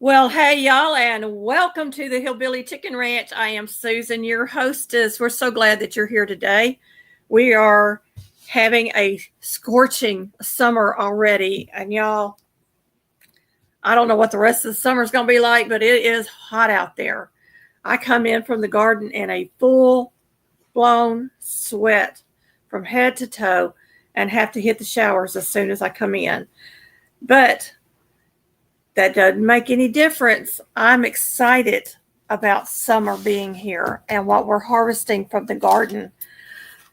Well, hey, y'all, and welcome to the Hillbilly Chicken Ranch. I am Susan, your hostess. We're so glad that you're here today. We are having a scorching summer already, and y'all, I don't know what the rest of the summer is going to be like, but it is hot out there. I come in from the garden in a full blown sweat from head to toe and have to hit the showers as soon as I come in. But that doesn't make any difference. I'm excited about summer being here and what we're harvesting from the garden.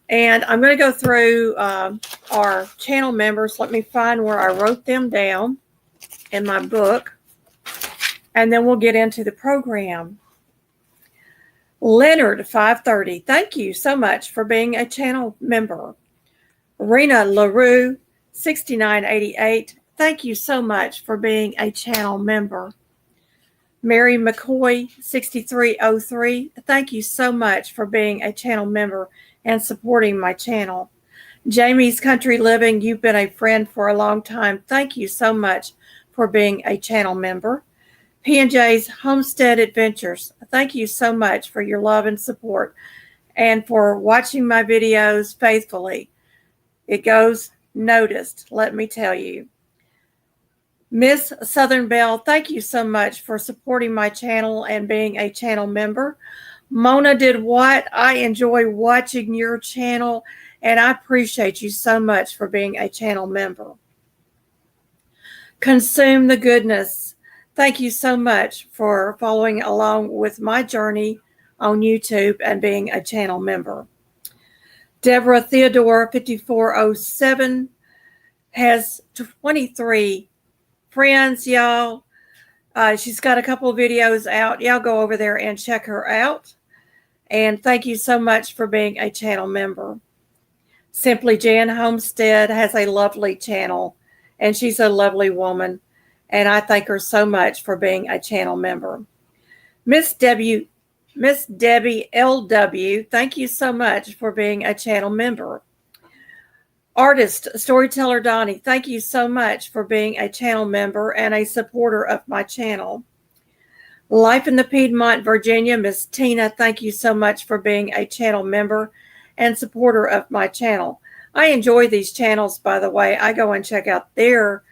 And I'm going to go through our channel members. Let me find where I wrote them down in my book. And then we'll get into the program. Leonard 530, thank you so much for being a channel member. Rena LaRue 6988, thank you so much for being a channel member. Mary McCoy 6303, thank you so much for being a channel member and supporting my channel. Jamie's Country Living, you've been a friend for a long time. Thank you so much for being a channel member. P&J's Homestead Adventures, thank you so much for your love and support and for watching my videos faithfully. It goes noticed, let me tell you. Miss Southern Belle, thank you so much for supporting my channel and being a channel member. Mona did what? I enjoy watching your channel, and I appreciate you so much for being a channel member. Consume the Goodness, thank you so much for following along with my journey on YouTube and being a channel member. Deborah Theodore 5407 has 23 friends, y'all. She's got a couple of videos out. Y'all go over there and check her out. And thank you so much for being a channel member. Simply Jan Homestead has a lovely channel, and she's a lovely woman. And I thank her so much for being a channel member. Miss Debbie LW, thank you so much for being a channel member. Artist, Storyteller Donnie, thank you so much for being a channel member and a supporter of my channel. Life in the Piedmont, Virginia, Miss Tina, thank you so much for being a channel member and supporter of my channel. I enjoy these channels, by the way. I go and check out their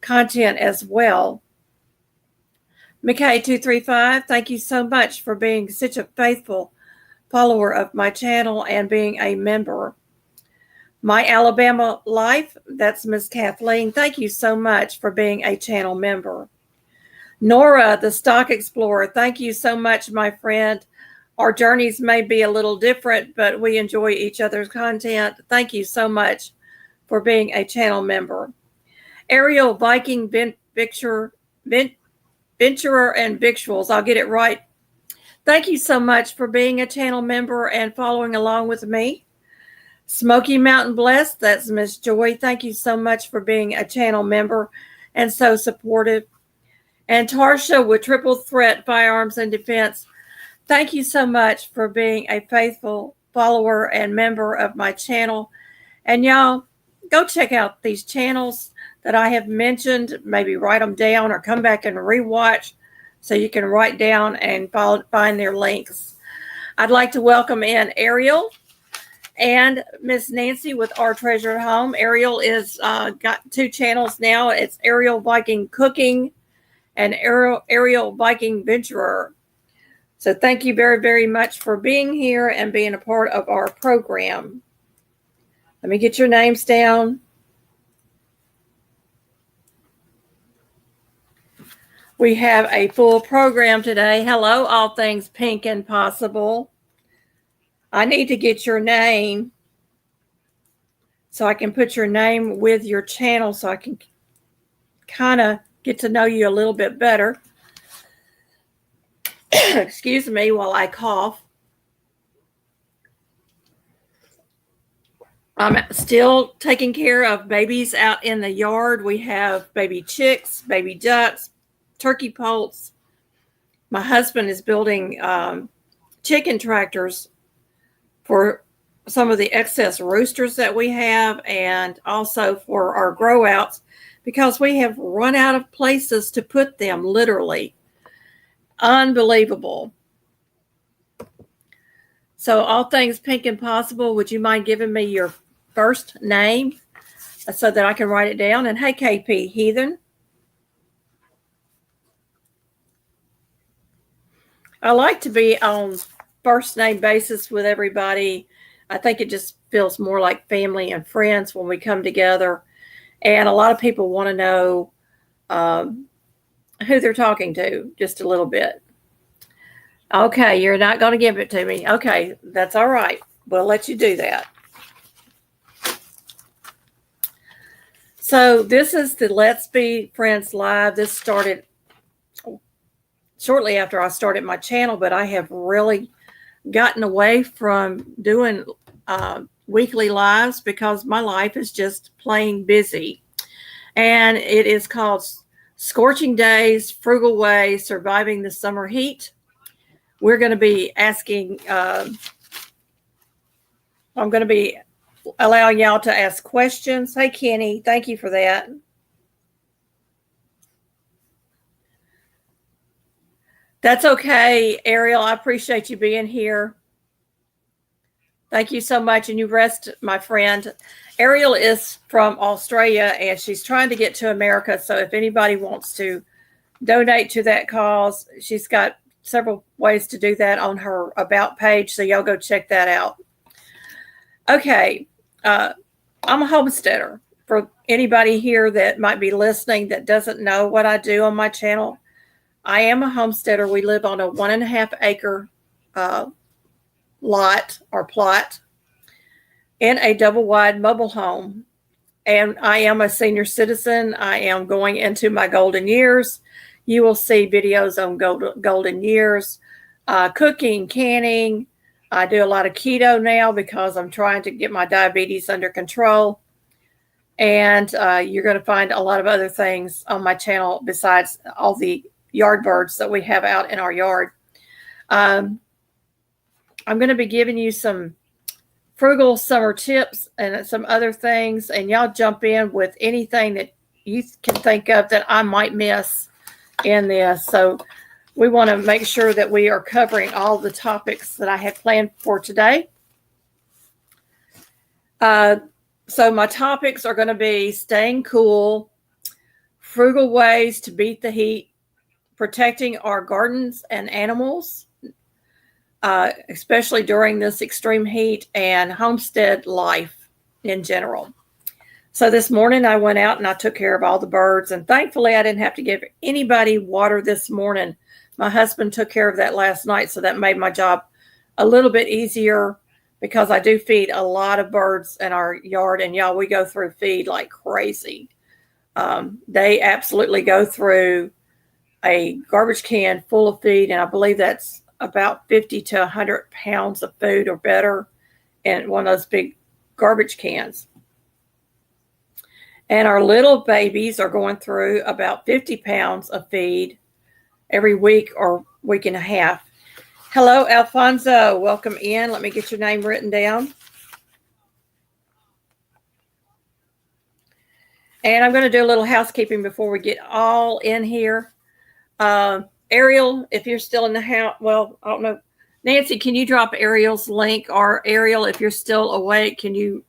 content as well. McKay235, thank you so much for being such a faithful follower of my channel and being a member. My Alabama Life, that's Miss Kathleen. Thank you so much for being a channel member. Nora, the Stock Explorer, thank you so much, my friend. Our journeys may be a little different, but we enjoy each other's content. Thank you so much for being a channel member. Ariel Viking Venturer and Victuals, I'll get it right. Thank you so much for being a channel member and following along with me. Smoky Mountain Blessed, that's Miss Joy. Thank you so much for being a channel member and so supportive. And Tarsha with Triple Threat Firearms and Defense, thank you so much for being a faithful follower and member of my channel. And y'all, go check out these channels that I have mentioned. Maybe write them down or come back and rewatch so you can write down and find their links. I'd like to welcome in Ariel and Miss Nancy with Our Treasure at Home. Ariel is got two channels now. It's Ariel Viking Cooking and Ariel Viking Venturer. So thank you very, very much for being here and being a part of our program. Let me get your names down. We have a full program today. Hello, all things pink and possible. I need to get your name so I can put your name with your channel so I can kind of get to know you a little bit better. Excuse me while I cough. I'm still taking care of babies out in the yard. We have baby chicks, baby ducks, turkey poults. My husband is building chicken tractors for some of the excess roosters that we have, and also for our grow outs because we have run out of places to put them, literally. Unbelievable. So, all things pink and possible, would you mind giving me your first name so that I can write it down? And hey, KP, Heathen. I like to be on first name basis with everybody. I think it just feels more like family and friends when we come together. And a lot of people want to know who they're talking to just a little bit. Okay, you're not going to give it to me. Okay, that's all right. We'll let you do that. So this is the Let's Be Friends Live. This started shortly after I started my channel, but I have really gotten away from doing weekly lives because my life is just plain busy. And it is called Scorching Days, Frugal Way, Surviving the Summer Heat. We're going to be asking, I'm going to be allowing y'all to ask questions. Hey, Kenny, thank you for that. That's okay, Ariel. I appreciate you being here. Thank you so much. And you rest, my friend. Ariel is from Australia, and she's trying to get to America. So if anybody wants to donate to that cause, she's got several ways to do that on her About page. So y'all go check that out. Okay. I'm a homesteader. For anybody here that might be listening that doesn't know what I do on my channel, I am a homesteader. We live on a 1.5 acre lot or plot in a double wide mobile home. And I am a senior citizen. I am going into my golden years. You will see videos on golden years, cooking, canning. I do a lot of keto now because I'm trying to get my diabetes under control. And you're going to find a lot of other things on my channel besides all the yard birds that we have out in our yard. I'm going to be giving you some frugal summer tips and some other things, and y'all jump in with anything that you can think of that I might miss in this. So we want to make sure that we are covering all the topics that I had planned for today. So my topics are going to be staying cool, frugal ways to beat the heat, protecting our gardens and animals, especially during this extreme heat, and homestead life in general. So this morning I went out and I took care of all the birds, and thankfully I didn't have to give anybody water this morning. My husband took care of that last night, so that made my job a little bit easier because I do feed a lot of birds in our yard, and y'all, we go through feed like crazy. They absolutely go through a garbage can full of feed, and I believe that's about 50 to 100 pounds of food or better in one of those big garbage cans. And our little babies are going through about 50 pounds of feed every week or week and a half. Hello, Alfonso. Welcome in. Let me get your name written down. And I'm going to do a little housekeeping before we get all in here. Ariel, if you're still in the house, well, I don't know. Nancy, can you drop Ariel's link? Or Ariel, if you're still awake, can you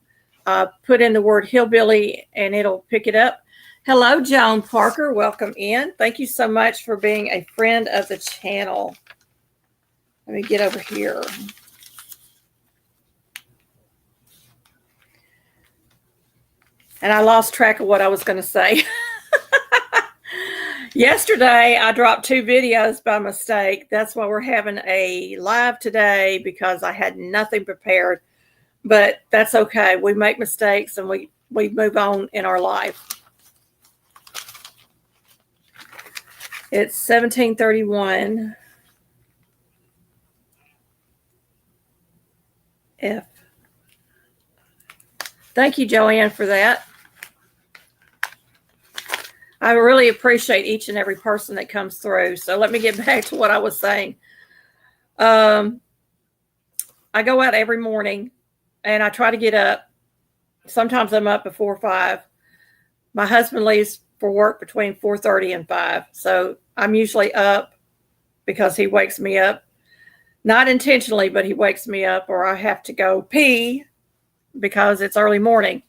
put in the word hillbilly and it'll pick it up? Hello, Joan Parker. Welcome in. Thank you so much for being a friend of the channel. Let me get over here. And I lost track of what I was going to say. Yesterday, I dropped 2 videos by mistake. That's why we're having a live today, because I had nothing prepared. But that's okay. We make mistakes and we move on in our life. It's 1731. F. Thank you, Joanne, for that. I really appreciate each and every person that comes through. So let me get back to what I was saying. I go out every morning and I try to get up. Sometimes I'm up before 5. My husband leaves for work between 4:30 and 5. So I'm usually up because he wakes me up. Not intentionally, but he wakes me up, or I have to go pee because it's early morning.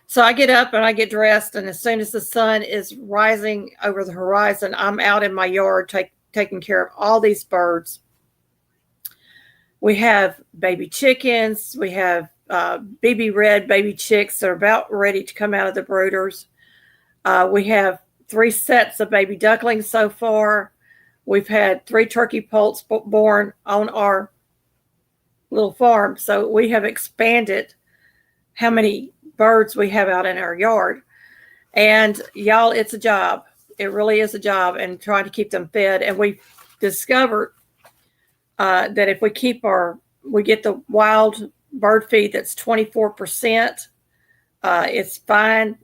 So I get up and I get dressed, and as soon as the sun is rising over the horizon, I'm out in my yard taking care of all these birds. We have baby chickens. We have BB red baby chicks that are about ready to come out of the brooders. We have 3 sets of baby ducklings so far. We've had 3 turkey poults born on our little farm. So we have expanded how many birds we have out in our yard. And y'all, it's a job. It really is a job, and trying to keep them fed. And we discovered that if we get the wild bird feed that's 24%, it's fine.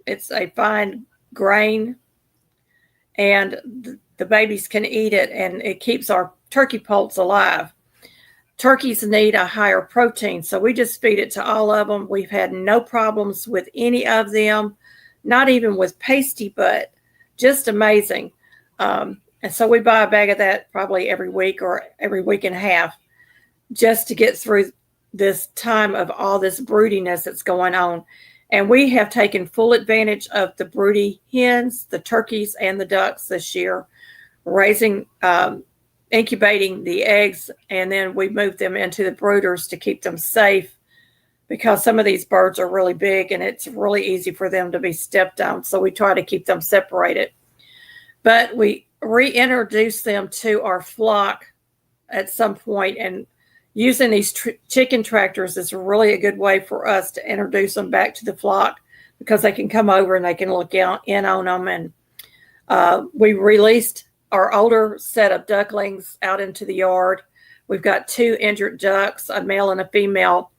It's a fine grain, and the babies can eat it, and it keeps our turkey poults alive. Turkeys need a higher protein, so we just feed it to all of them. We've had no problems with any of them, not even with pasty butt. Just amazing. And so we buy a bag of that probably every week or every week and a half just to get through this time of all this broodiness that's going on. And we have taken full advantage of the broody hens, the turkeys, and the ducks this year, raising, incubating the eggs, and then we move them into the brooders to keep them safe, because some of these birds are really big and it's really easy for them to be stepped on. So we try to keep them separated. But we reintroduce them to our flock at some point, and using these chicken tractors is really a good way for us to introduce them back to the flock, because they can come over and they can look in on them. And we released our older set of ducklings out into the yard. We've got 2 injured ducks, a male and a female,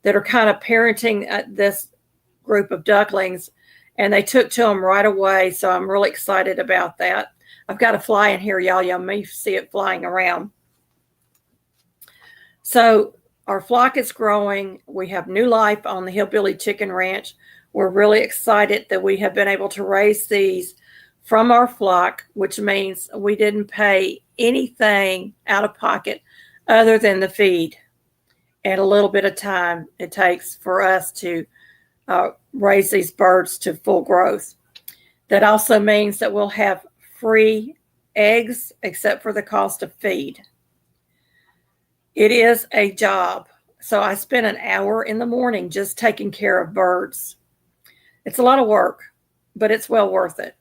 that are kind of parenting this group of ducklings, and they took to them right away. So I'm really excited about that. I've got a fly in here, y'all. You may see it flying around. So our flock is growing. We have new life on the Hillbilly Chicken Ranch. We're really excited that we have been able to raise these from our flock, which means we didn't pay anything out of pocket other than the feed and a little bit of time it takes for us to raise these birds to full growth. That also means that we'll have free eggs except for the cost of feed. It is a job. So I spent an hour in the morning just taking care of birds. It's a lot of work, but it's well worth it.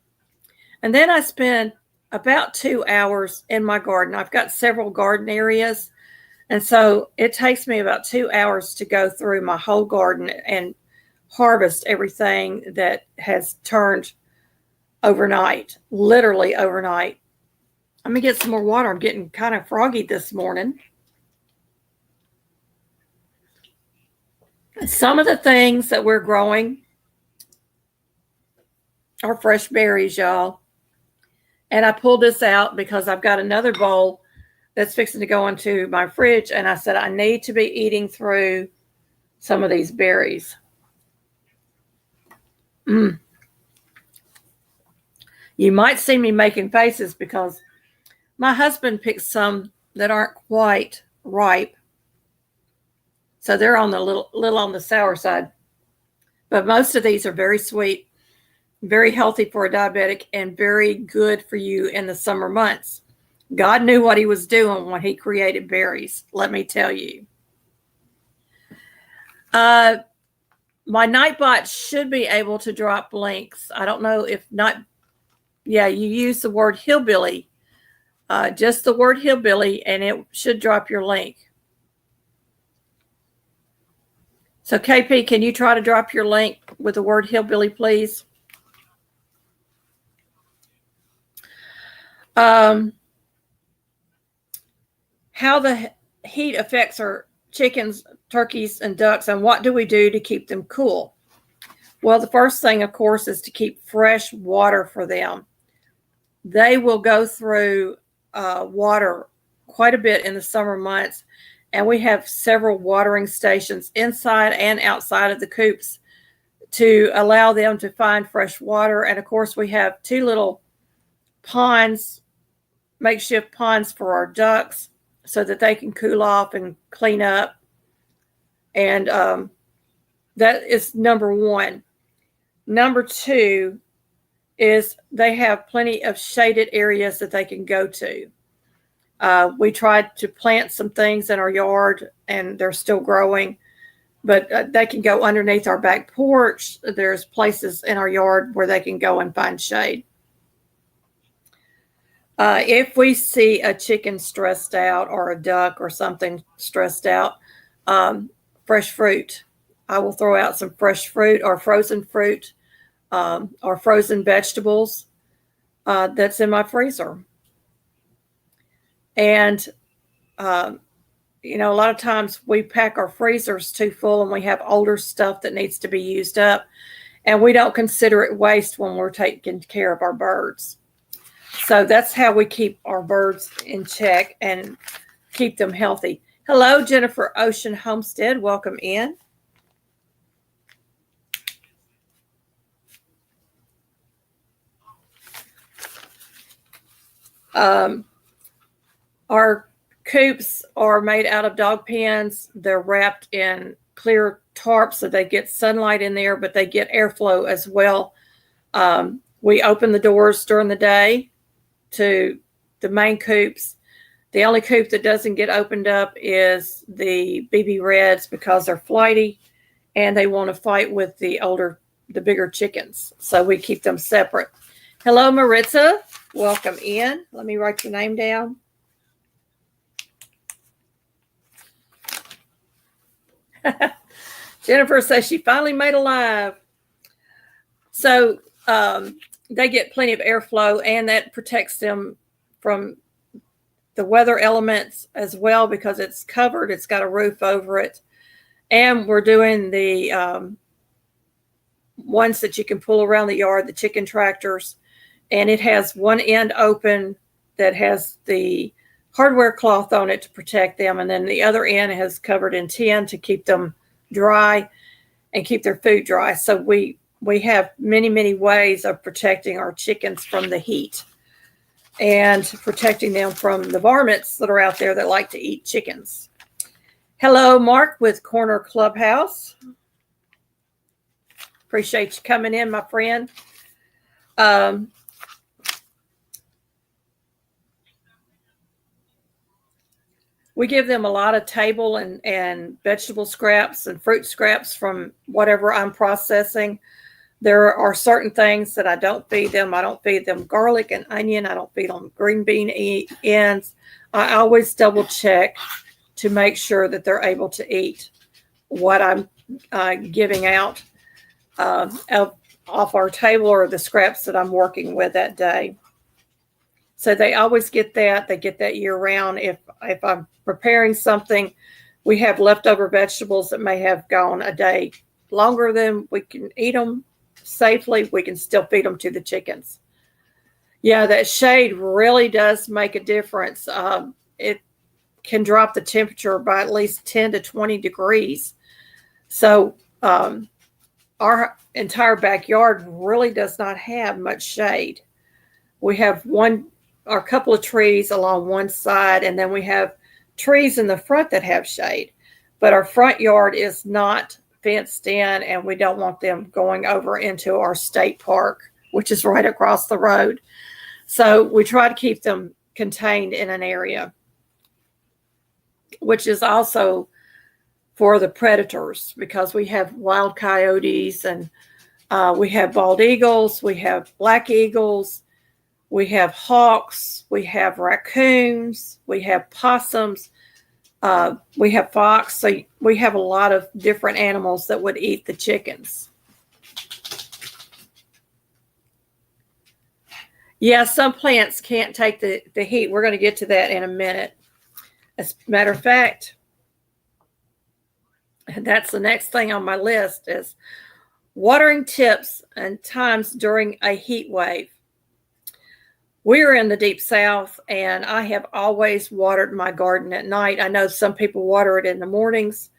And then I spend about 2 hours in my garden. I've got several garden areas. And so it takes me about 2 hours to go through my whole garden and harvest everything that has turned overnight, literally overnight. Let me get some more water. I'm getting kind of froggy this morning. Some of the things that we're growing are fresh berries, y'all. And I pulled this out because I've got another bowl that's fixing to go into my fridge. And I said, I need to be eating through some of these berries. You might see me making faces because my husband picked some that aren't quite ripe. So they're on the little on the sour side. But most of these are very sweet, very healthy for a diabetic, and very good for you in the summer months. God knew what he was doing when he created berries, let me tell you. My Nightbot should be able to drop links. I don't know if not. Yeah, you use the word hillbilly, just the word hillbilly, and it should drop your link. So KP, can you try to drop your link with the word hillbilly, please? How the heat affects our chickens, turkeys, and ducks, and what do we do to keep them cool? Well, the first thing, of course, is to keep fresh water for them. They will go through water quite a bit in the summer months, and we have several watering stations inside and outside of the coops to allow them to find fresh water. And of course, we have 2 little ponds, makeshift ponds for our ducks so that they can cool off and clean up. And that is number 1. Number 2 is they have plenty of shaded areas that they can go to. We tried to plant some things in our yard, and they're still growing, but they can go underneath our back porch. There's places in our yard where they can go and find shade. If we see a chicken stressed out or a duck or something stressed out, fresh fruit. I will throw out some fresh fruit or frozen fruit or frozen vegetables that's in my freezer. And, a lot of times we pack our freezers too full and we have older stuff that needs to be used up. And we don't consider it waste when we're taking care of our birds. So that's how we keep our birds in check and keep them healthy. Hello, Jennifer Ocean Homestead. Welcome in. Our coops are made out of dog pens. They're wrapped in clear tarps so they get sunlight in there, but they get airflow as well. We open the doors during the day to the main coops. The only coop that doesn't get opened up is the BB Reds because they're flighty and they want to fight with the bigger chickens. So we keep them separate. Hello, Maritza. Welcome in. Let me write your name down. Jennifer says she finally made a live. So they get plenty of airflow, and that protects them from the weather elements as well because it's covered. It's got a roof over it. And we're doing the ones that you can pull around the yard, the chicken tractors. And it has one end open that has the hardware cloth on it to protect them. And then the other end has covered in tin to keep them dry and keep their food dry. So we have many, many ways of protecting our chickens from the heat and protecting them from the varmints that are out there that like to eat chickens. Hello, Mark with Corner Clubhouse. Appreciate you coming in, my friend. We give them a lot of table and vegetable scraps and fruit scraps from whatever I'm processing. There are certain things that I don't feed them. I don't feed them garlic and onion. I don't feed them green bean ends. I always double check to make sure that they're able to eat what I'm giving out off our table or the scraps that I'm working with that day. So they always get that. They get that year round. If I'm preparing something, we have leftover vegetables that may have gone a day longer than we can eat them safely. We can still feed them to the chickens. Yeah, that shade really does make a difference. It can drop the temperature by at least 10 to 20 degrees. So our entire backyard really does not have much shade. We have a couple of trees along one side, and then we have trees in the front that have shade. But our front yard is not fenced in, and we don't want them going over into our state park, which is right across the road. So we try to keep them contained in an area, which is also for the predators, because we have wild coyotes and we have bald eagles, we have black eagles, we have hawks, we have raccoons, we have possums, we have fox. So we have a lot of different animals that would eat the chickens. Yeah, some plants can't take the heat. We're going to get to that in a minute. As a matter of fact, that's the next thing on my list is watering tips and times during a heat wave. We're in the deep south, and I have always watered my garden at night. I know some people water it in the mornings.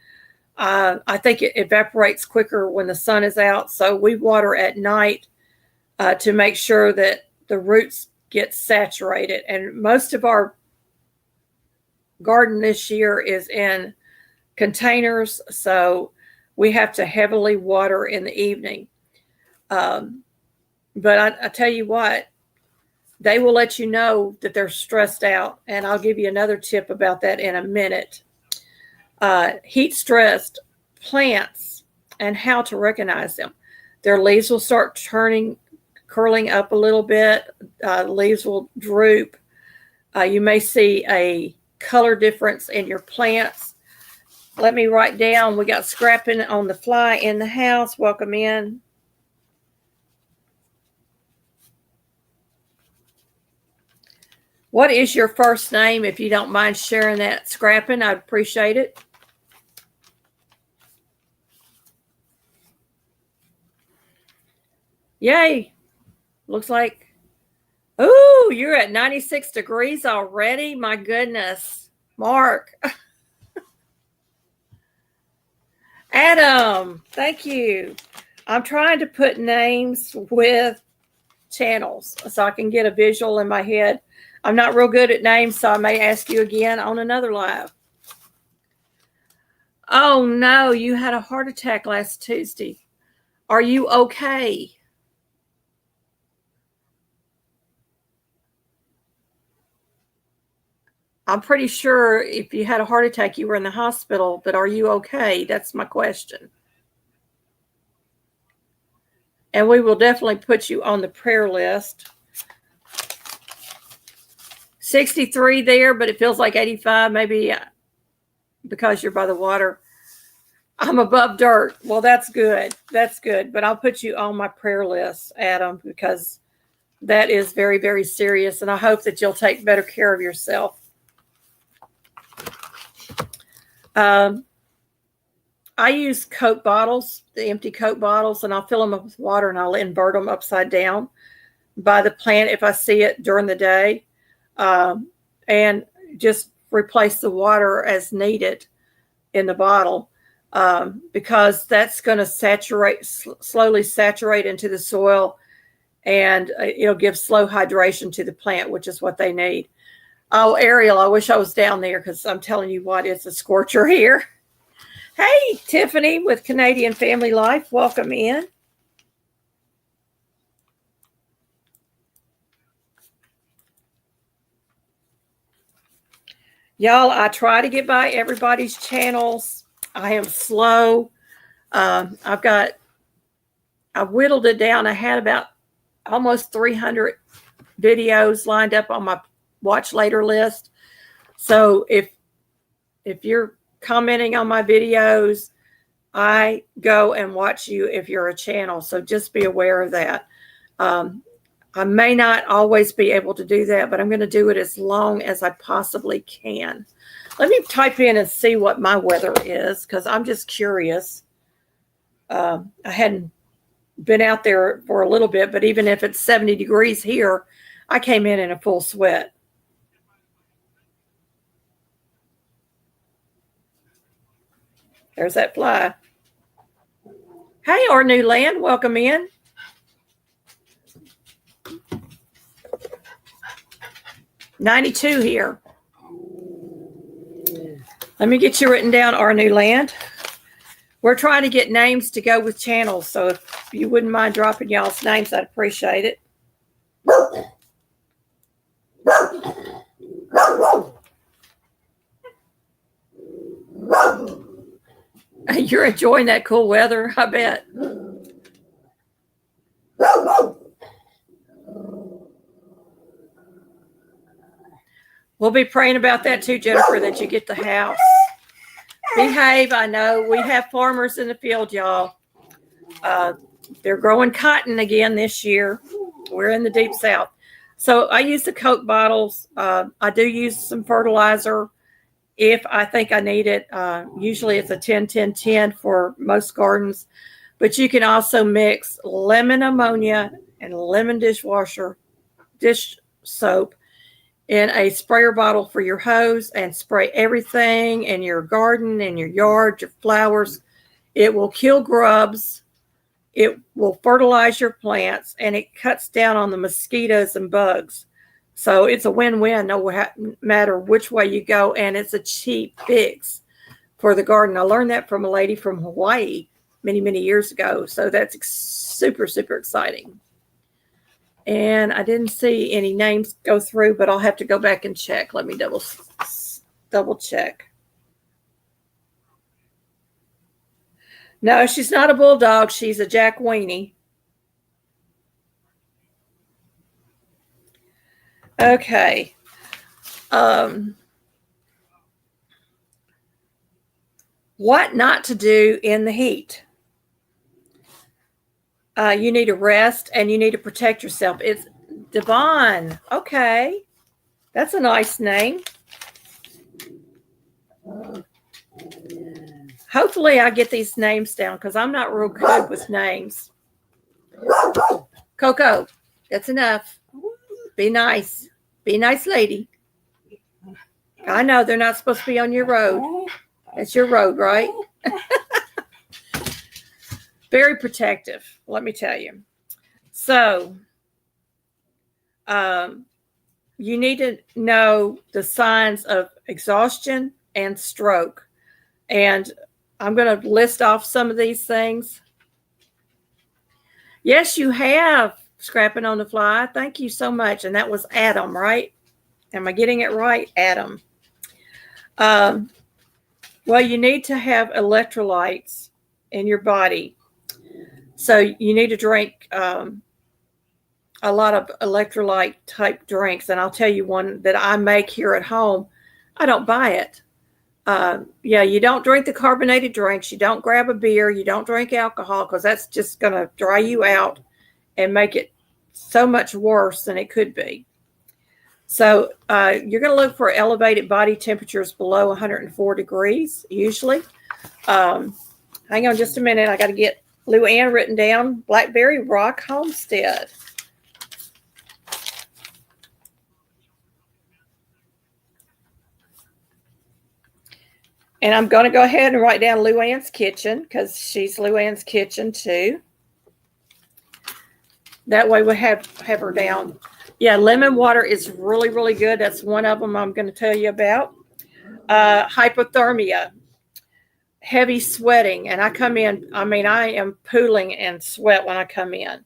I think it evaporates quicker when the sun is out. So we water at night to make sure that the roots get saturated. And most of our garden this year is in containers, so we have to heavily water in the evening. But I tell you what, they will let you know that they're stressed out. And I'll give you another tip about that in a minute. Heat stressed plants and how to recognize them. Their leaves will start curling up a little bit. Leaves will droop. You may see a color difference in your plants. Let me write down. We got Scrapping on the fly in the house. Welcome in. What is your first name? If you don't mind sharing that, Scrapping, I'd appreciate it. Yay. Looks like, ooh, you're at 96 degrees already. My goodness. Mark. Adam, thank you. I'm trying to put names with channels so I can get a visual in my head. I'm not real good at names, so I may ask you again on another live. Oh, no, you had a heart attack last Tuesday. Are you okay? I'm pretty sure if you had a heart attack, you were in the hospital, but are you okay? That's my question. And we will definitely put you on the prayer list. 63 there, but it feels like 85, maybe because you're by the water. I'm above dirt. Well, that's good. That's good. But I'll put you on my prayer list, Adam, because that is very, very serious. And I hope that you'll take better care of yourself. I use Coke bottles, the empty Coke bottles, and I'll fill them up with water and I'll invert them upside down by the plant if I see it during the day. And just replace the water as needed in the bottle, because that's going to slowly saturate into the soil, and it'll give slow hydration to the plant, which is what they need. Oh, Ariel, I wish I was down there because I'm telling you what, it's a scorcher here. Hey, Tiffany with Canadian Family Life, welcome in. Y'all, I try to get by everybody's channels. I am slow. I whittled it down. I had about almost 300 videos lined up on my watch later list. So if you're commenting on my videos, I go and watch you if you're a channel. So just be aware of that. I may not always be able to do that, but I'm going to do it as long as I possibly can. Let me type in and see what my weather is, because I'm just curious. I hadn't been out there for a little bit, but even if it's 70 degrees here, I came in a full sweat. There's that fly. Hey, our new land, welcome in. $92 here. Let me get you written down, our new land. We're trying to get names to go with channels, so if you wouldn't mind dropping y'all's names, I'd appreciate it. You're enjoying that cool weather, I bet. We'll be praying about that too, Jennifer, that you get the house. Behave. I know we have farmers in the field, y'all. They're growing cotton again this year. We're in the deep south. So I use the Coke bottles. I do use some fertilizer if I think I need it. Usually it's a 10-10-10 for most gardens. But you can also mix lemon ammonia and lemon dish soap in a sprayer bottle for your hose and spray everything in your garden, in your yard, your flowers. It will kill grubs. It will fertilize your plants, and it cuts down on the mosquitoes and bugs. So it's a win-win no matter which way you go, and it's a cheap fix for the garden. I learned that from a lady from Hawaii many, many years ago. So that's super, super exciting. And I didn't see any names go through, but I'll have to go back and check. Let me double check. No, she's not a bulldog. She's a Jack Weenie. Okay. What not to do in the heat? You need to rest and you need to protect yourself. It's Devon. Okay. That's a nice name. Hopefully I get these names down because I'm not real good with names. Coco, that's enough. Be nice. Be nice, lady. I know they're not supposed to be on your road. It's your road, right? Very protective, let me tell you. So, you need to know the signs of exhaustion and stroke. And I'm going to list off some of these things. Yes, you have, Scrapping on the Fly. Thank you so much. And that was Adam, right? Am I getting it right? Adam. Well, you need to have electrolytes in your body. So you need to drink a lot of electrolyte type drinks. And I'll tell you one that I make here at home. I don't buy it. You don't drink the carbonated drinks. You don't grab a beer. You don't drink alcohol because that's just going to dry you out and make it so much worse than it could be. So you're going to look for elevated body temperatures below 104 degrees, usually. Hang on just a minute. I got to get Luann written down. Blackberry Rock Homestead. And I'm going to go ahead and write down Luann's Kitchen because she's Luann's Kitchen too. That way we'll have her down. Yeah, lemon water is really, really good. That's one of them I'm going to tell you about. Hypothermia, heavy sweating. And I come in, I am pooling in sweat when I come in.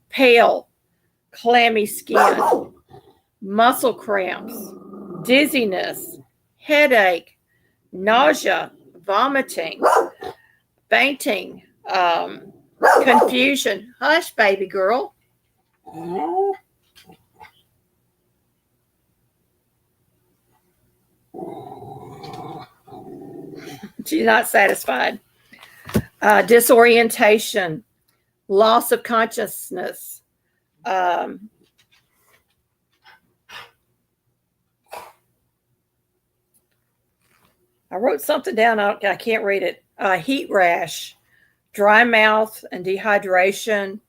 Pale, clammy skin, muscle cramps, dizziness, headache, nausea, vomiting, fainting, confusion. Hush, baby girl. She's not satisfied. Disorientation, loss of consciousness. I wrote something down. I can't read it. Heat rash, dry mouth and dehydration,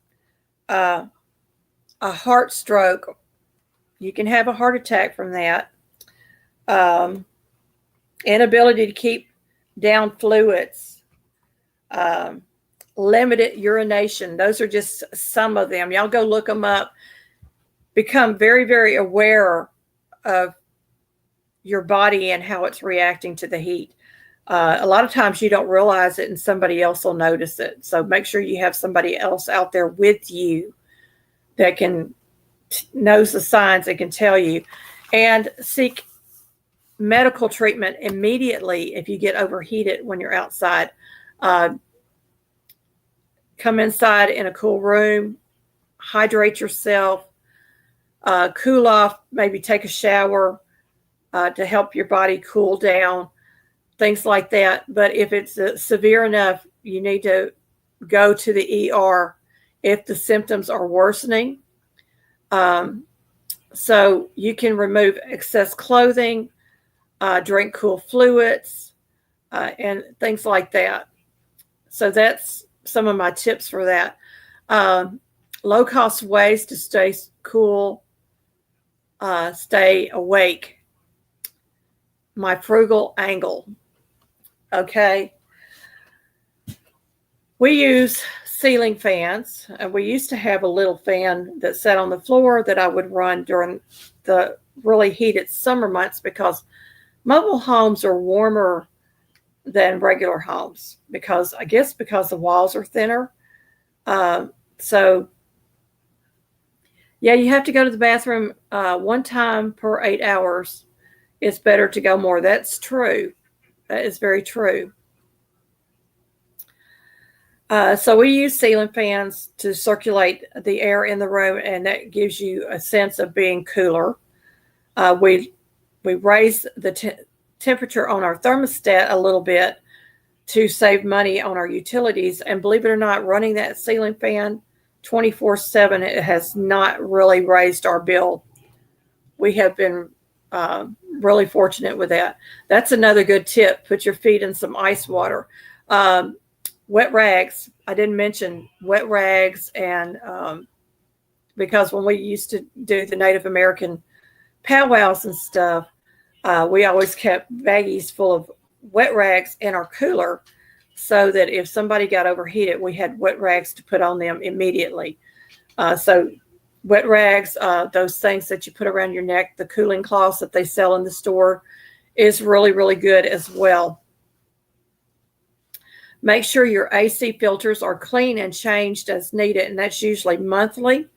a heart stroke. You can have a heart attack from that. Inability to keep down fluids, limited urination. Those are just some of them. Y'all go look them up. Become very, very aware of your body and how it's reacting to the heat. A lot of times you don't realize it and somebody else will notice it. So make sure you have somebody else out there with you that knows the signs and can tell you. And seek medical treatment immediately if you get overheated when you're outside. Come inside in a cool room, hydrate yourself, cool off, maybe take a shower to help your body cool down, things like that. But if it's severe enough, you need to go to the ER if the symptoms are worsening. So you can remove excess clothing, drink cool fluids, and things like that. So that's some of my tips for that. Low-cost ways to stay cool. stay awake. My frugal angle. Okay. We use ceiling fans, and we used to have a little fan that sat on the floor that I would run during the really heated summer months, because mobile homes are warmer than regular homes, because I guess because the walls are thinner. So yeah, you have to go to the bathroom one time per 8 hours. It's better to go more. That's true. That is very true. So we use ceiling fans to circulate the air in the room, and that gives you a sense of being cooler. We raise the temperature on our thermostat a little bit to save money on our utilities. And believe it or not, running that ceiling fan 24/7, it has not really raised our bill. We have been really fortunate with that. That's another good tip. Put your feet in some ice water. Wet rags. I didn't mention wet rags, and because when we used to do the Native American powwows and stuff, we always kept baggies full of wet rags in our cooler, so that if somebody got overheated, we had wet rags to put on them immediately. So wet rags, those things that you put around your neck, the cooling cloths that they sell in the store, is really, really good as well. Make sure your AC filters are clean and changed as needed, and that's usually monthly.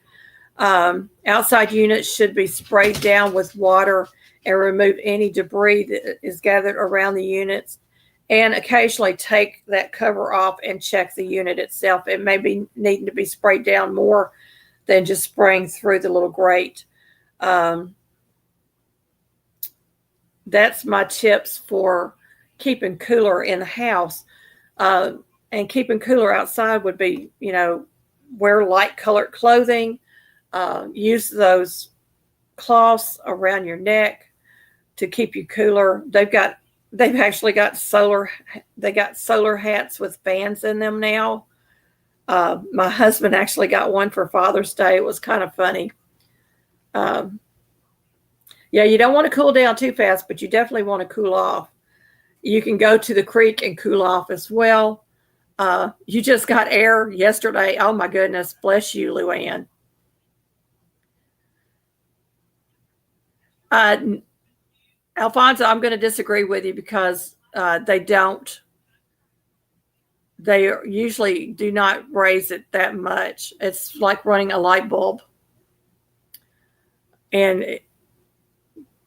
Outside units should be sprayed down with water and remove any debris that is gathered around the units, and occasionally take that cover off and check the unit itself. It may be needing to be sprayed down more than just spraying through the little grate. That's my tips for keeping cooler in the house. And keeping cooler outside would be, wear light colored clothing, use those cloths around your neck to keep you cooler. They've actually got solar hats with fans in them now. My husband actually got one for Father's Day. It was kind of funny. Yeah, you don't want to cool down too fast, but you definitely want to cool off. You can go to the creek and cool off as well. You just got air yesterday. Oh my goodness. Bless you, Luann. Alfonso, I'm going to disagree with you, because they usually do not raise it that much. It's like running a light bulb. And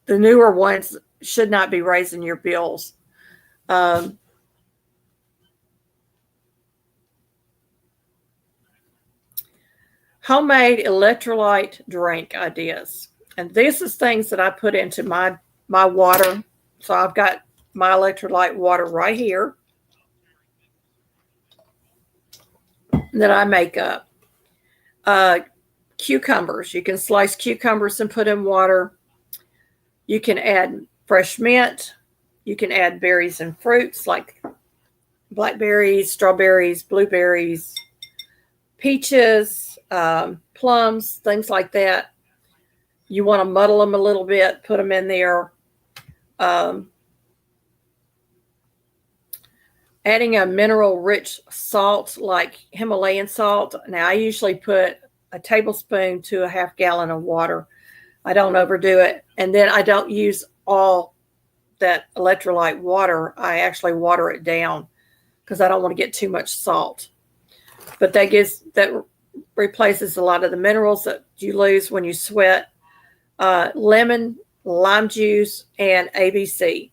the newer ones should not be raising your bills. Homemade electrolyte drink ideas. And this is things that I put into my water. So I've got my electrolyte water right here that I make up. Cucumbers. You can slice cucumbers and put in water. You can add fresh mint. You can add berries and fruits like blackberries, strawberries, blueberries, peaches, plums, things like that. You want to muddle them a little bit, put them in there. Adding a mineral-rich salt like Himalayan salt. Now, I usually put a tablespoon to a half gallon of water. I don't overdo it. And then I don't use all that electrolyte water. I actually water it down because I don't want to get too much salt. But that replaces a lot of the minerals that you lose when you sweat. Lemon, lime juice, and ABC.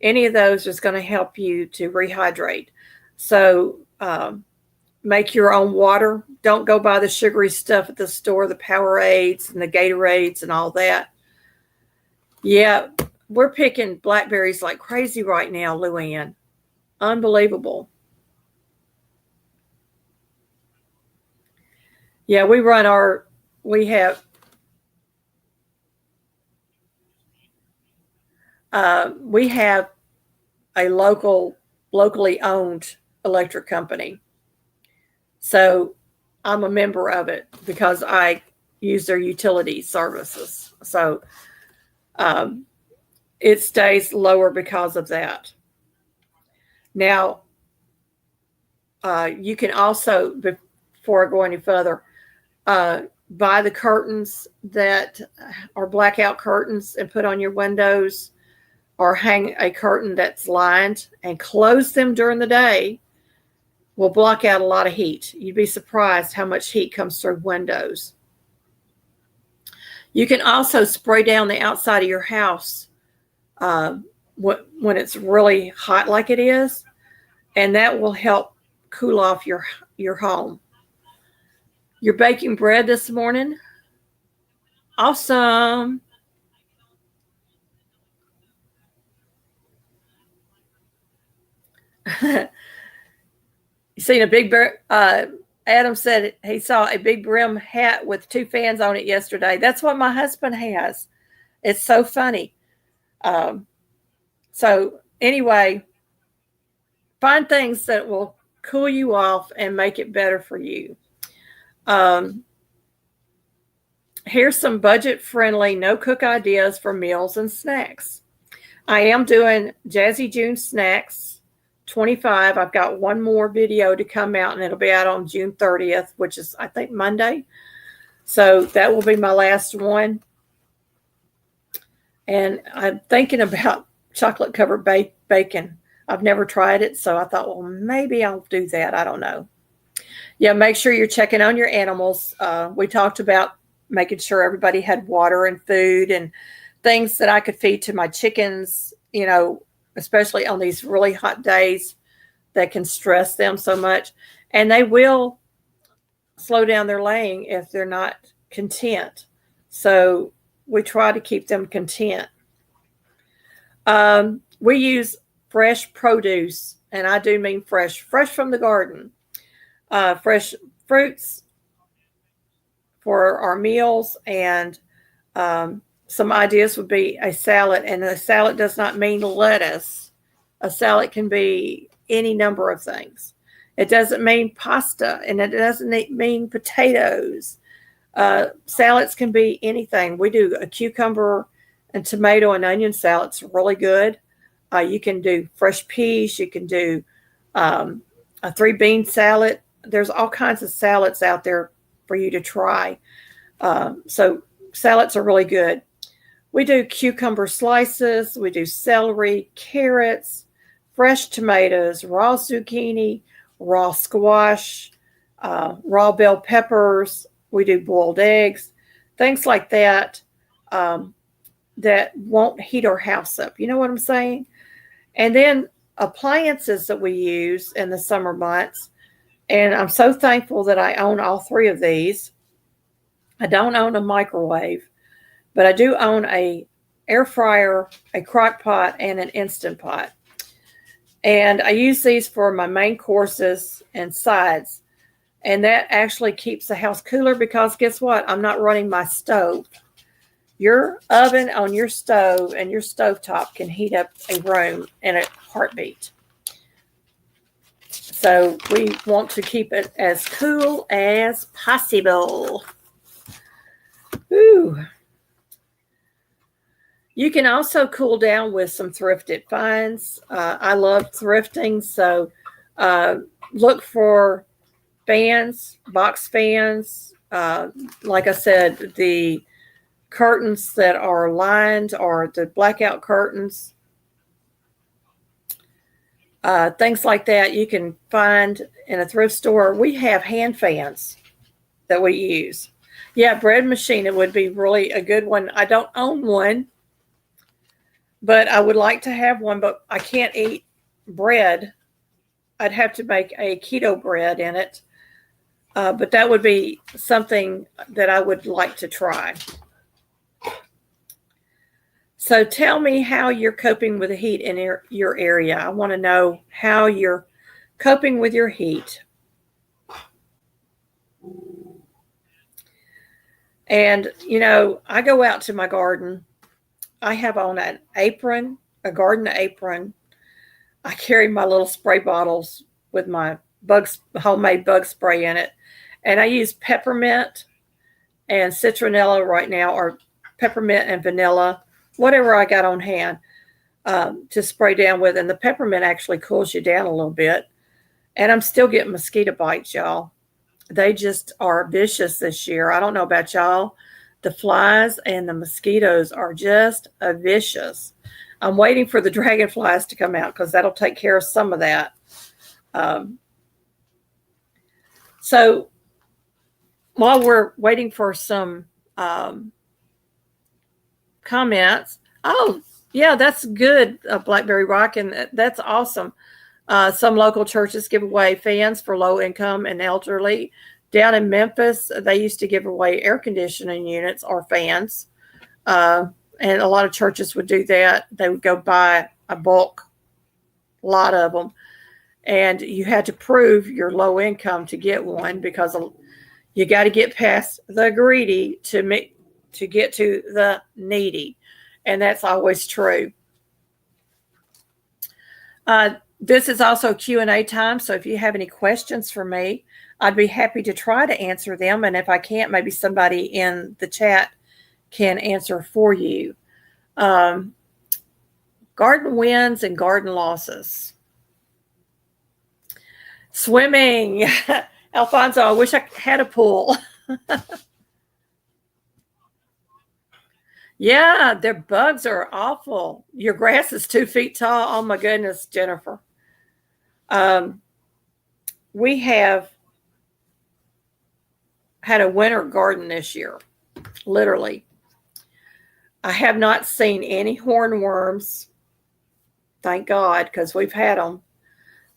Any of those is going to help you to rehydrate. So make your own water. Don't go buy the sugary stuff at the store, the Powerades and the Gatorades and all that. Yeah, we're picking blackberries like crazy right now, Luann. Unbelievable. Yeah, we have a locally owned electric company. So I'm a member of it because I use their utility services. So it stays lower because of that. Now, you can also, before I go any further, buy the curtains that are blackout curtains and put on your windows, or hang a curtain that's lined and close them during the day. Will block out a lot of heat. You'd be surprised how much heat comes through windows. You can also spray down the outside of your house when it's really hot like it is, and that will help cool off your home. You're baking bread this morning? Awesome. You seen a big Adam said he saw a big brim hat with 2 fans on it yesterday. That's what my husband has. It's so funny. So anyway, find things that will cool you off and make it better for you. Here's some budget-friendly, no-cook ideas for meals and snacks. I am doing Jazzy June snacks 25. I've got one more video to come out, and it'll be out on June 30th, which is, I think, Monday. So that will be my last one. And I'm thinking about chocolate-covered bacon. I've never tried it, so I thought, well, maybe I'll do that. I don't know. Yeah, make sure you're checking on your animals. We talked about making sure everybody had water and food and things that I could feed to my chickens, especially on these really hot days that can stress them so much. And they will slow down their laying if they're not content. So we try to keep them content. We use fresh produce, and I do mean fresh from the garden. Fresh fruits for our meals, and some ideas would be a salad. And a salad does not mean lettuce. A salad can be any number of things. It doesn't mean pasta, and it doesn't mean potatoes. Salads can be anything. We do a cucumber and tomato and onion salad. It's really good. You can do fresh peas. You can do a 3-bean salad. There's all kinds of salads out there for you to try. So salads are really good. We do cucumber slices. We do celery, carrots, fresh tomatoes, raw zucchini, raw squash, raw bell peppers. We do boiled eggs, things like that, that won't heat our house up. You know what I'm saying? And then appliances that we use in the summer months. And I'm so thankful that I own all 3 of these. I don't own a microwave, but I do own a air fryer, a crock pot, and an Instant Pot. And I use these for my main courses and sides. And that actually keeps the house cooler because guess what? I'm not running my stove. Your oven on your stove and your stovetop can heat up a room in a heartbeat. So we want to keep it as cool as possible. Ooh. You can also cool down with some thrifted finds. I love thrifting, so look for fans, box fans. Like I said, the curtains that are lined or the blackout curtains. Things like that you can find in a thrift store. We have hand fans that we use. Yeah, bread machine, it would be really a good one. I don't own one, but I would like to have one, but I can't eat bread. I'd have to make a keto bread in it. But that would be something that I would like to try. So tell me how you're coping with the heat in your area. I want to know how you're coping with your heat. And, I go out to my garden. I have on an apron, a garden apron. I carry my little spray bottles with my homemade bug spray in it. And I use peppermint and citronella right now, or peppermint and vanilla, whatever I got on hand, to spray down with. And the peppermint actually cools you down a little bit. And I'm still getting mosquito bites, y'all. They just are vicious this year. I don't know about y'all. The flies and the mosquitoes are just vicious. I'm waiting for the dragonflies to come out because that'll take care of some of that. So while we're waiting for some comments, oh, yeah, that's good, Blackberry Rock, and that's awesome. Some local churches give away fans for low income and elderly. Down in Memphis, they used to give away air conditioning units or fans. And a lot of churches would do that. They would go buy a bulk lot of them. And you had to prove your low income to get one, because you got to get past the greedy to get to the needy. And that's always true. This is also Q&A time, so if you have any questions for me, I'd be happy to try to answer them. And if I can't, maybe somebody in the chat can answer for you. Garden wins and garden losses. Swimming. Alfonso, I wish I had a pool. Yeah, their bugs are awful. Your grass is 2 feet tall. Oh my goodness, Jennifer. We have had a winter garden this year, literally. I have not seen any hornworms, thank God, because we've had them.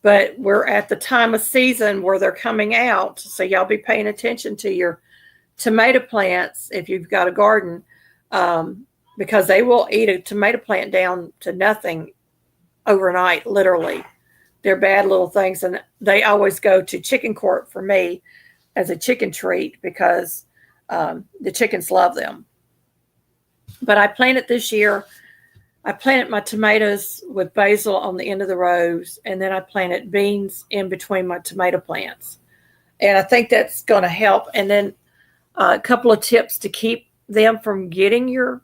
But we're at the time of season where they're coming out, so y'all be paying attention to your tomato plants if you've got a garden. Because they will eat a tomato plant down to nothing overnight, literally. They're bad little things, and they always go to chicken court for me as a chicken treat, because the chickens love them. But I planted this year, I planted my tomatoes with basil on the end of the rows, and then I planted beans in between my tomato plants. And I think that's going to help. And then a couple of tips to keep them from getting your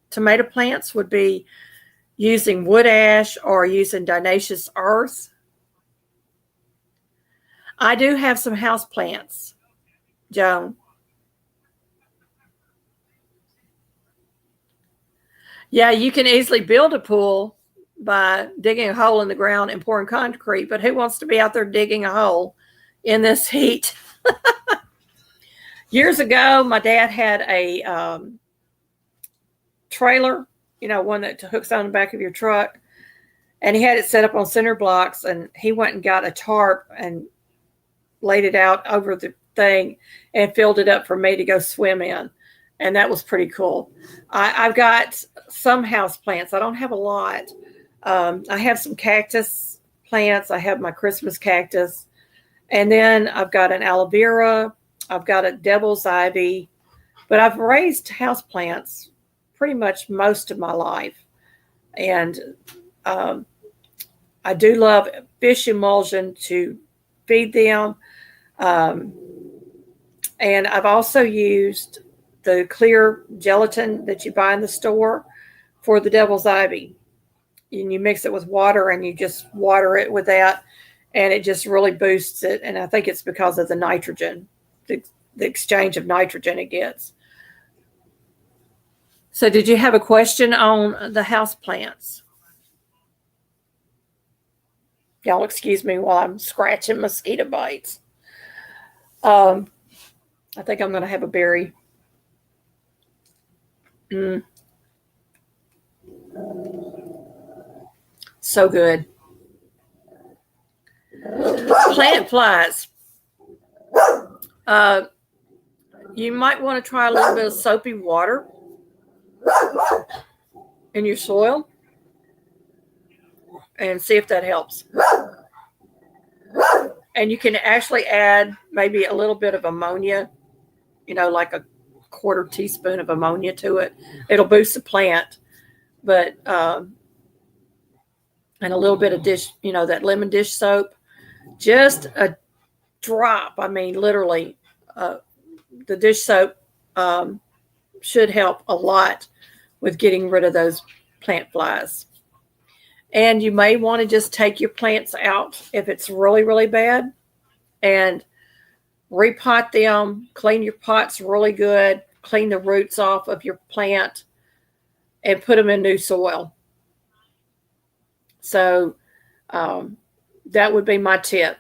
tomato plants would be using wood ash or using diatomaceous earth. I do have some house plants, Joan. Yeah, you can easily build a pool by digging a hole in the ground and pouring concrete, but who wants to be out there digging a hole in this heat? Years ago, my dad had a trailer, one that hooks on the back of your truck, and he had it set up on cinder blocks, and he went and got a tarp and laid it out over the thing and filled it up for me to go swim in. And that was pretty cool. I've got some house plants. I don't have a lot. I have some cactus plants. I have my Christmas cactus. And then I've got an aloe vera. I've got a devil's ivy. But I've raised house plants pretty much most of my life. And I do love fish emulsion to feed them. And I've also used the clear gelatin that you buy in the store for the devil's ivy. And you mix it with water, and you just water it with that, and it just really boosts it. And I think it's because of the nitrogen, the exchange of nitrogen it gets. So did you have a question on the house plants? Y'all excuse me while I'm scratching mosquito bites. I think I'm going to have a berry. So good. Plant flies. You might want to try a little bit of soapy water in your soil and see if that helps. And you can actually add maybe a little bit of ammonia, like a quarter teaspoon of ammonia to it. It'll boost the plant. But and a little bit of dish, that lemon dish soap, just a drop. I mean, literally, the dish soap should help a lot with getting rid of those plant flies. And you may want to just take your plants out if it's really, really bad and repot them, clean your pots really good, clean the roots off of your plant, and put them in new soil. So that would be my tip.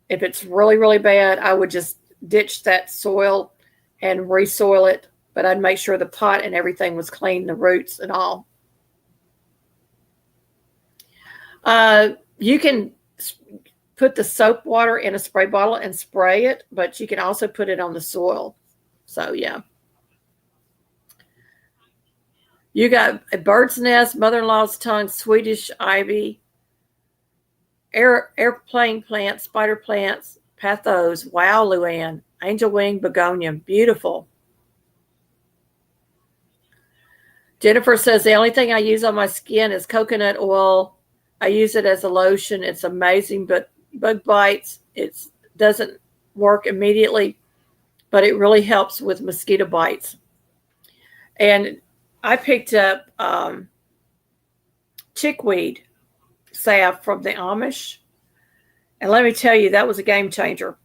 If it's really, really bad, I would just ditch that soil and re-soil it, but I'd make sure the pot and everything was clean, the roots and all. You can put the soap water in a spray bottle and spray it, but you can also put it on the soil. So, yeah. You got a bird's nest, mother-in-law's tongue, Swedish ivy, airplane plants, spider plants, pathos. Wow, Luann. Angel wing begonia. Beautiful. Jennifer says, the only thing I use on my skin is coconut oil. I use it as a lotion. It's amazing, but bug bites, it doesn't work immediately, but it really helps with mosquito bites. And I picked up chickweed salve from the Amish. And let me tell you, that was a game changer.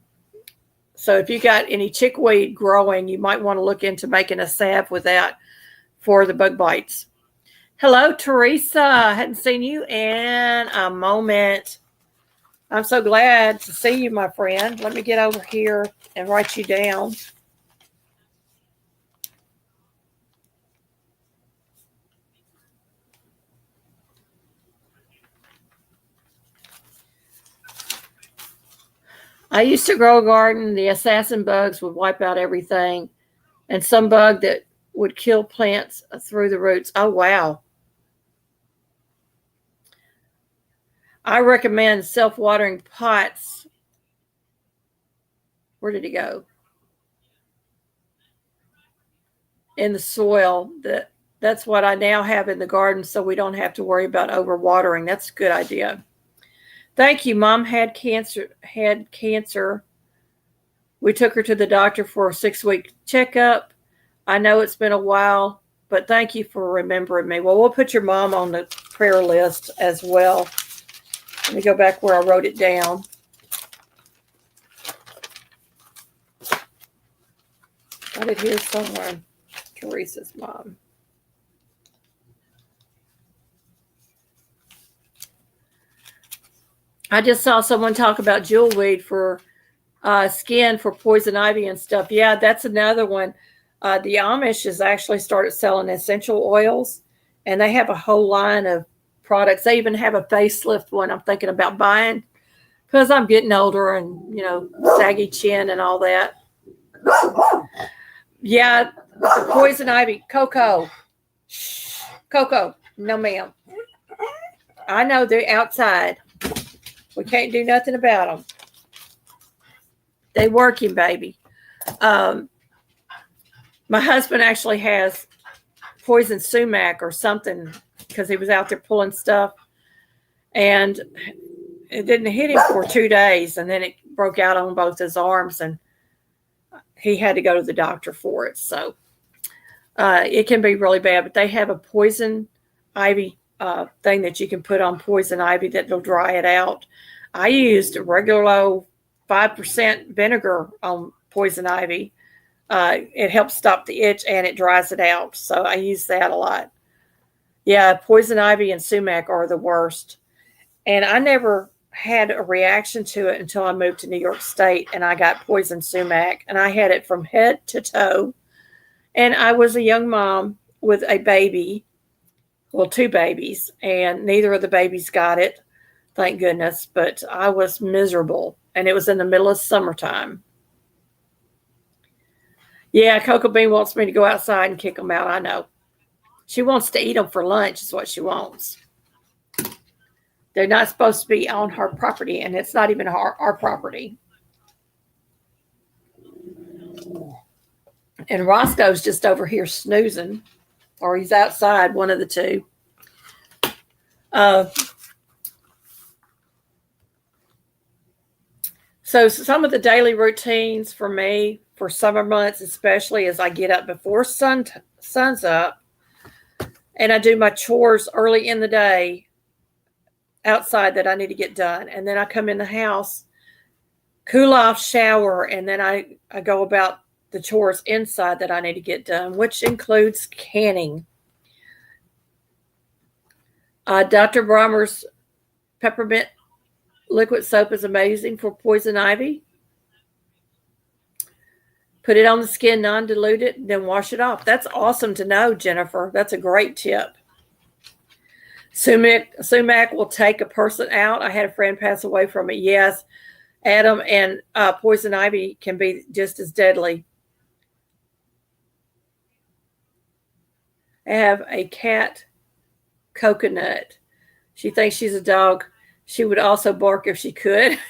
So if you got any chickweed growing, you might want to look into making a salve with that for the bug bites. Hello, Teresa. I hadn't seen you in a moment. I'm so glad to see you, my friend. Let me get over here and write you down. I used to grow a garden. The assassin bugs would wipe out everything, and some bug that would kill plants through the roots. Oh, wow. I recommend self-watering pots. Where did he go? In the soil. That's what I now have in the garden, so we don't have to worry about overwatering. That's a good idea. Thank you. Mom had cancer. We took her to the doctor for a 6-week checkup. I know it's been a while, but thank you for remembering me. Well, we'll put your mom on the prayer list as well. Let me go back where I wrote it down. Got it here somewhere. Teresa's mom. I just saw someone talk about jewelweed for skin for poison ivy and stuff. Yeah, that's another one. The Amish has actually started selling essential oils, and they have a whole line of products. They even have a facelift one I'm thinking about buying because I'm getting older and, saggy chin and all that. Yeah, the poison ivy. Coco. Shh. Coco. No, ma'am. I know they're outside. We can't do nothing about them. They working, baby. My husband actually has poison sumac or something because he was out there pulling stuff, and it didn't hit him for 2 days, and then it broke out on both his arms, and he had to go to the doctor for it. So it can be really bad, but they have a poison ivy thing that you can put on poison ivy that will dry it out. I used a regular low 5% vinegar on poison ivy. It helps stop the itch and it dries it out. So I use that a lot. Yeah, poison ivy and sumac are the worst. And I never had a reaction to it until I moved to New York State and I got poison sumac, and I had it from head to toe. And I was a young mom with a baby, well, 2 babies, and neither of the babies got it, thank goodness. But I was miserable, and it was in the middle of summertime. Yeah, Coco Bean wants me to go outside and kick them out. I know. She wants to eat them for lunch is what she wants. They're not supposed to be on her property, and it's not even our property. And Roscoe's just over here snoozing, or he's outside, one of the two. So some of the daily routines for me for summer months, especially, is I get up before sun's up, and I do my chores early in the day outside that I need to get done. And then I come in the house, cool off, shower, and then I go about the chores inside that I need to get done, which includes canning. Dr. Brommer's peppermint liquid soap is amazing for poison ivy. Put it on the skin, non-diluted, then wash it off. That's awesome to know, Jennifer. That's a great tip. Sumac will take a person out. I had a friend pass away from it. Yes, Adam, and poison ivy can be just as deadly. I have a cat, Coconut. She thinks she's a dog. She would also bark if she could.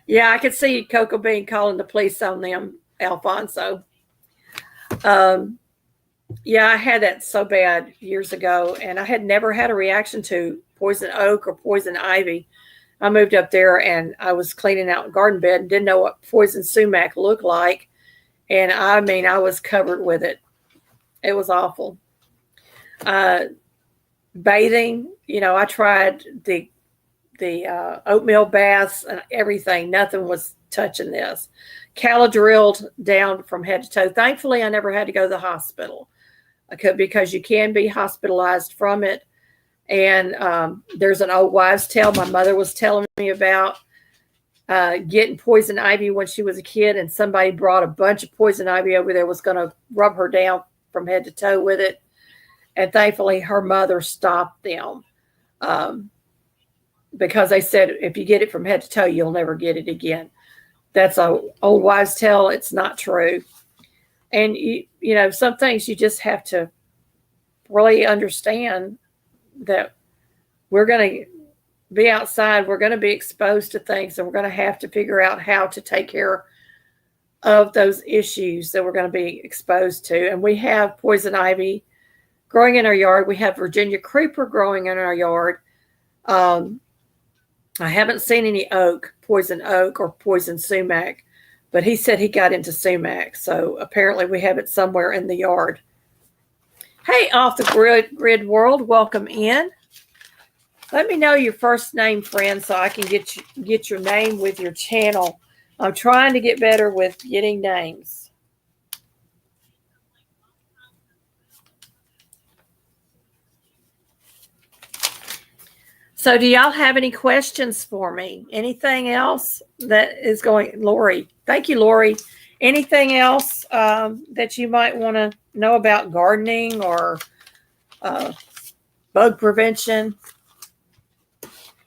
Yeah, I could see Coco Bean calling the police on them, Alfonso. Yeah, I had that so bad years ago, and I had never had a reaction to poison oak or poison ivy. I moved up there, and I was cleaning out a garden bed and didn't know what poison sumac looked like. And I mean, I was covered with it. It was awful. Bathing, I tried the oatmeal baths and everything. Nothing was touching this. Caladrilled down from head to toe. Thankfully, I never had to go to the hospital because you can be hospitalized from it. And there's an old wives' tale my mother was telling me about getting poison ivy when she was a kid, and somebody brought a bunch of poison ivy over there, was going to rub her down from head to toe with it. And thankfully, her mother stopped them. Because they said, if you get it from head to toe, you'll never get it again. That's an old wives' tale. It's not true. And, some things you just have to really understand that we're going to be outside. We're going to be exposed to things, and we're going to have to figure out how to take care of those issues that we're going to be exposed to. And we have poison ivy growing in our yard. We have Virginia creeper growing in our yard. I haven't seen any poison oak or poison sumac, but he said he got into sumac. So apparently we have it somewhere in the yard. Hey, off the grid world, welcome in. Let me know your first name, friend, so I can get your name with your channel. I'm trying to get better with getting names. So do y'all have any questions for me? Anything else that is going? Lori, thank you, Lori. Anything else that you might want to know about gardening or bug prevention?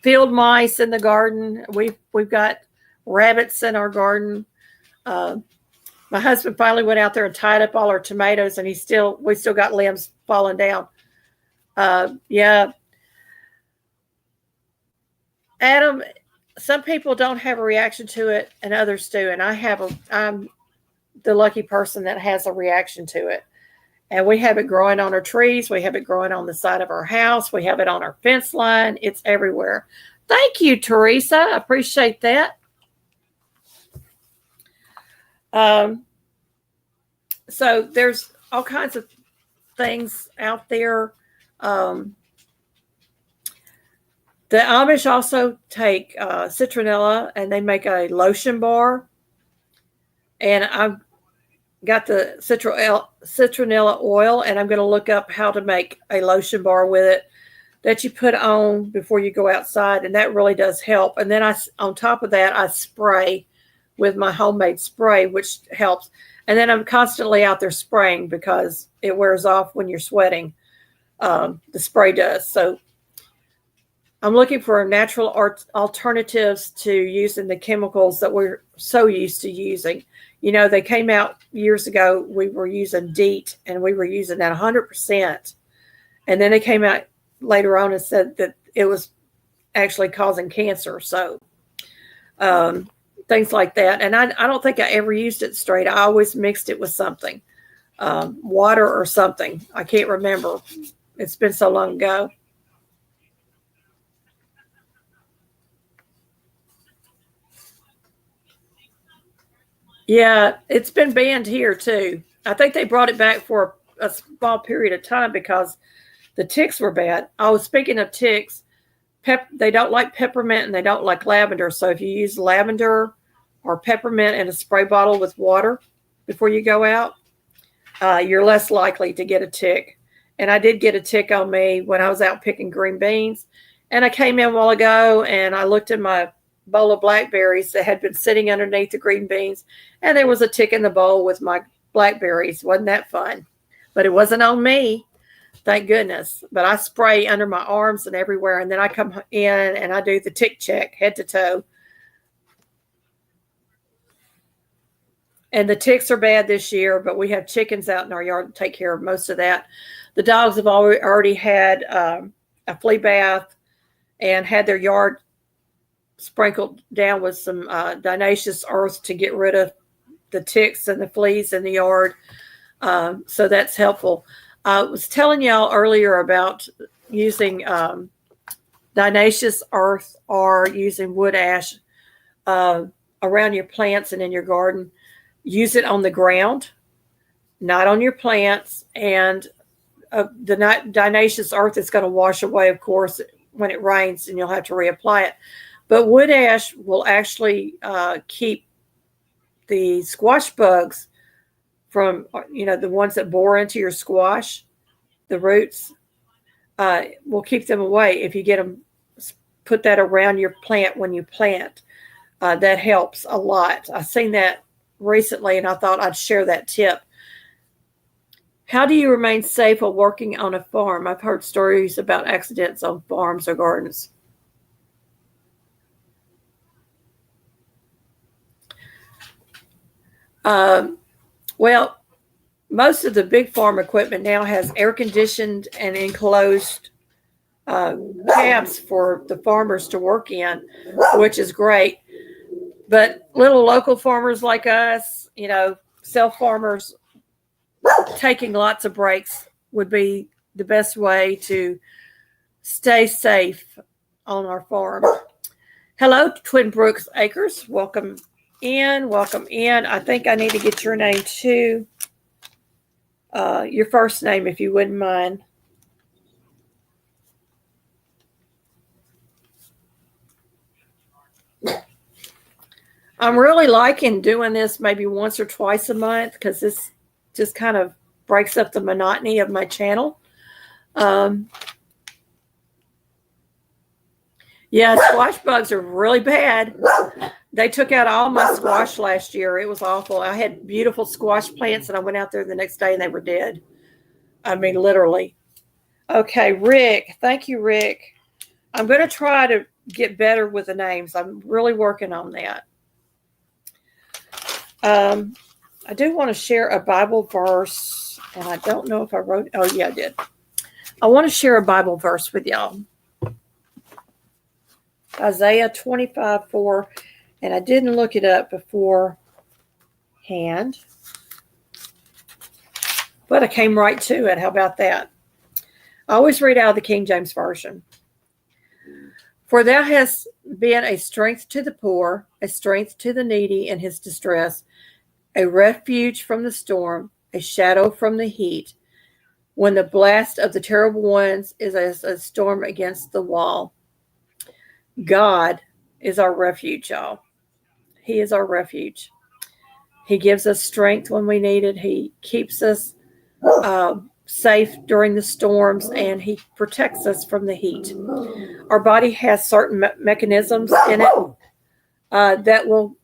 Field mice in the garden. We've got rabbits in our garden. My husband finally went out there and tied up all our tomatoes, and we still got limbs falling down. Yeah. Adam, some people don't have a reaction to it and others do. And I'm the lucky person that has a reaction to it. And we have it growing on our trees. We have it growing on the side of our house. We have it on our fence line. It's everywhere. Thank you, Teresa. I appreciate that. So there's all kinds of things out there. The Amish also take citronella, and they make a lotion bar. And I've got the citronella oil, and I'm going to look up how to make a lotion bar with it that you put on before you go outside, and that really does help. And then on top of that, I spray with my homemade spray, which helps. And then I'm constantly out there spraying because it wears off when you're sweating. The spray does. So I'm looking for natural alternatives to using the chemicals that we're so used to using. They came out years ago. We were using DEET, and we were using that 100%. And then they came out later on and said that it was actually causing cancer. So things like that. And I don't think I ever used it straight. I always mixed it with something, water or something. I can't remember. It's been so long ago. Yeah, it's been banned here too. I think they brought it back for a small period of time because the ticks were bad. Oh, speaking of ticks, they don't like peppermint and they don't like lavender. So if you use lavender or peppermint in a spray bottle with water before you go out, you're less likely to get a tick. And I did get a tick on me when I was out picking green beans. And I came in a while ago and I looked in my bowl of blackberries that had been sitting underneath the green beans, and there was a tick in the bowl with my blackberries. Wasn't that fun? But it wasn't on me, thank goodness. But I spray under my arms and everywhere, and then I come in and I do the tick check head to toe. And the ticks are bad this year, but we have chickens out in our yard to take care of most of that. The dogs have already had a flea bath and had their yard sprinkled down with some diatomaceous earth to get rid of the ticks and the fleas in the yard. So that's helpful. I was telling y'all earlier about using diatomaceous earth or using wood ash around your plants and in your garden. Use it on the ground, not on your plants. And the diatomaceous earth is going to wash away, of course, when it rains, and you'll have to reapply it. But wood ash will actually keep the squash bugs from, the ones that bore into your squash, the roots, will keep them away if you get them, put that around your plant when you plant. That helps a lot. I've seen that recently, and I thought I'd share that tip. How do you remain safe while working on a farm? I've heard stories about accidents on farms or gardens. Well, most of the big farm equipment now has air conditioned and enclosed cabs for the farmers to work in, which is great. But little local farmers like us, self farmers, taking lots of breaks would be the best way to stay safe on our farm. Hello, Twin Brooks Acres. Welcome in. Welcome in. I think I need to get your name too. Your first name, if you wouldn't mind. I'm really liking doing this maybe once or twice a month because this just kind of breaks up the monotony of my channel. Yeah, squash bugs are really bad. They took out all my squash last year. It was awful. I had beautiful squash plants, and I went out there the next day, and they were dead. I mean, literally. Okay, Rick. Thank you, Rick. I'm going to try to get better with the names. I'm really working on that. I do want to share a Bible verse, and I don't know if I wrote. Oh, yeah, I did. I want to share a Bible verse with y'all. Isaiah 25:4, and I didn't look it up beforehand, but I came right to it. How about that? I always read out of the King James Version. For thou hast been a strength to the poor, a strength to the needy in his distress, a refuge from the storm, a shadow from the heat, when the blast of the terrible ones is as a storm against the wall. God is our refuge, y'all. He is our refuge. He gives us strength when we need it. He keeps us safe during the storms, and he protects us from the heat. Our body has certain mechanisms in it that will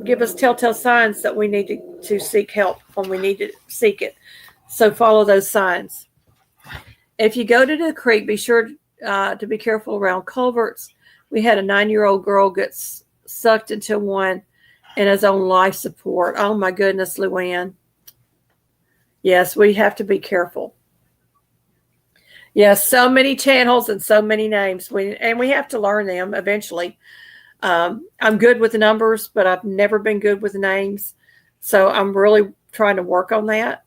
give us telltale signs that we need to seek help when we need to seek it. So follow those signs. If you go to the creek, be sure to be careful around culverts. We had a 9-year-old girl get sucked into one in his own life support. Oh, my goodness, Luann. Yes, we have to be careful. Yes, so many channels and so many names. We have to learn them eventually. I'm good with the numbers, but I've never been good with the names. So I'm really trying to work on that.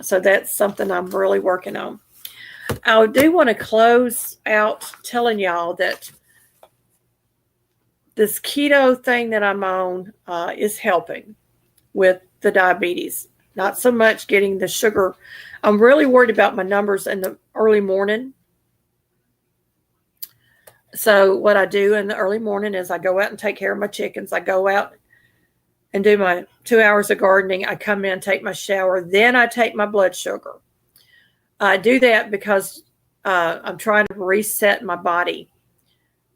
So that's something I'm really working on. I do want to close out telling y'all that this keto thing that I'm on is helping. with the diabetes. Not so much getting the sugar. I'm really worried about my numbers in the early morning. So what I do in the early morning is I go out and take care of my chickens. I go out and do my 2 hours of gardening. I come in, take my shower. Then I take my blood sugar. I do that because I'm trying to reset my body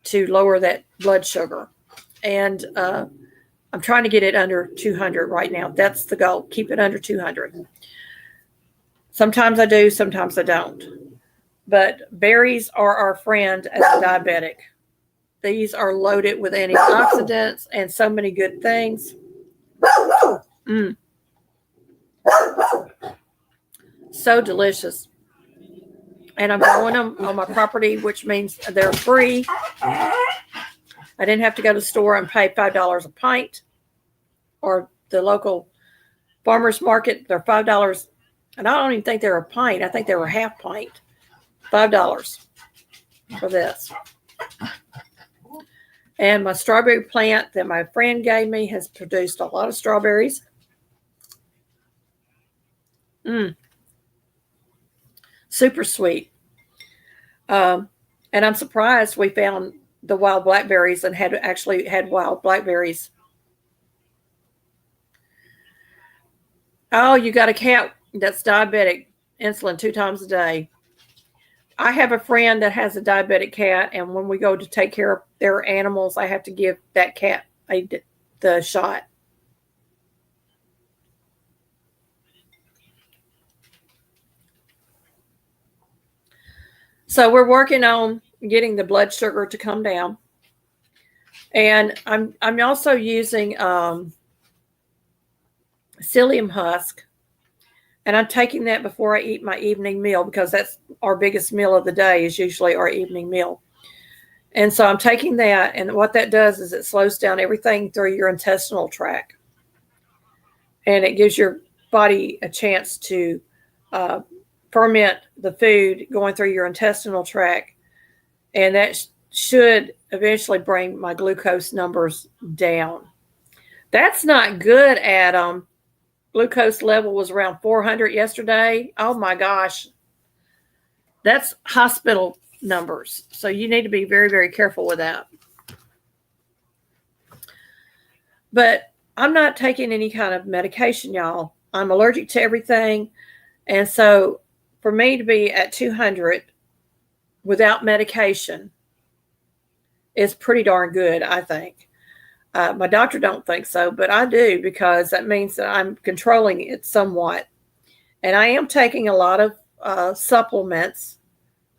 to lower that blood sugar. And I'm trying to get it under 200 right now. That's the goal. Keep it under 200. Sometimes I do, sometimes I don't. But berries are our friend as a diabetic. These are loaded with antioxidants and so many good things. So delicious. And I'm growing them on my property, which means they're free. I didn't have to go to the store and pay $5 a pint, or the local farmer's market. They're $5. And I don't even think they're a pint. I think they were a half pint. $5 for this. And my strawberry plant that my friend gave me has produced a lot of strawberries. Super sweet. And I'm surprised we found the wild blackberries and had wild blackberries. Oh, you got a cat that's diabetic, insulin 2 times a day. I have a friend that has a diabetic cat, and when we go to take care of their animals, I have to give that cat the shot. So we're working on getting the blood sugar to come down. And I'm also using psyllium husk. And I'm taking that before I eat my evening meal, because that's our biggest meal of the day, is usually our evening meal. And so I'm taking that, and what that does is it slows down everything through your intestinal tract. And it gives your body a chance to ferment the food going through your intestinal tract. And that should eventually bring my glucose numbers down. That's not good, Adam. Glucose level was around 400 yesterday. Oh my gosh. That's hospital numbers. So you need to be very, very careful with that. But I'm not taking any kind of medication, y'all. I'm allergic to everything. And so for me to be at 200 without medication is pretty darn good, I think. My doctor don't think so, but I do, because that means that I'm controlling it somewhat. And I am taking a lot of supplements.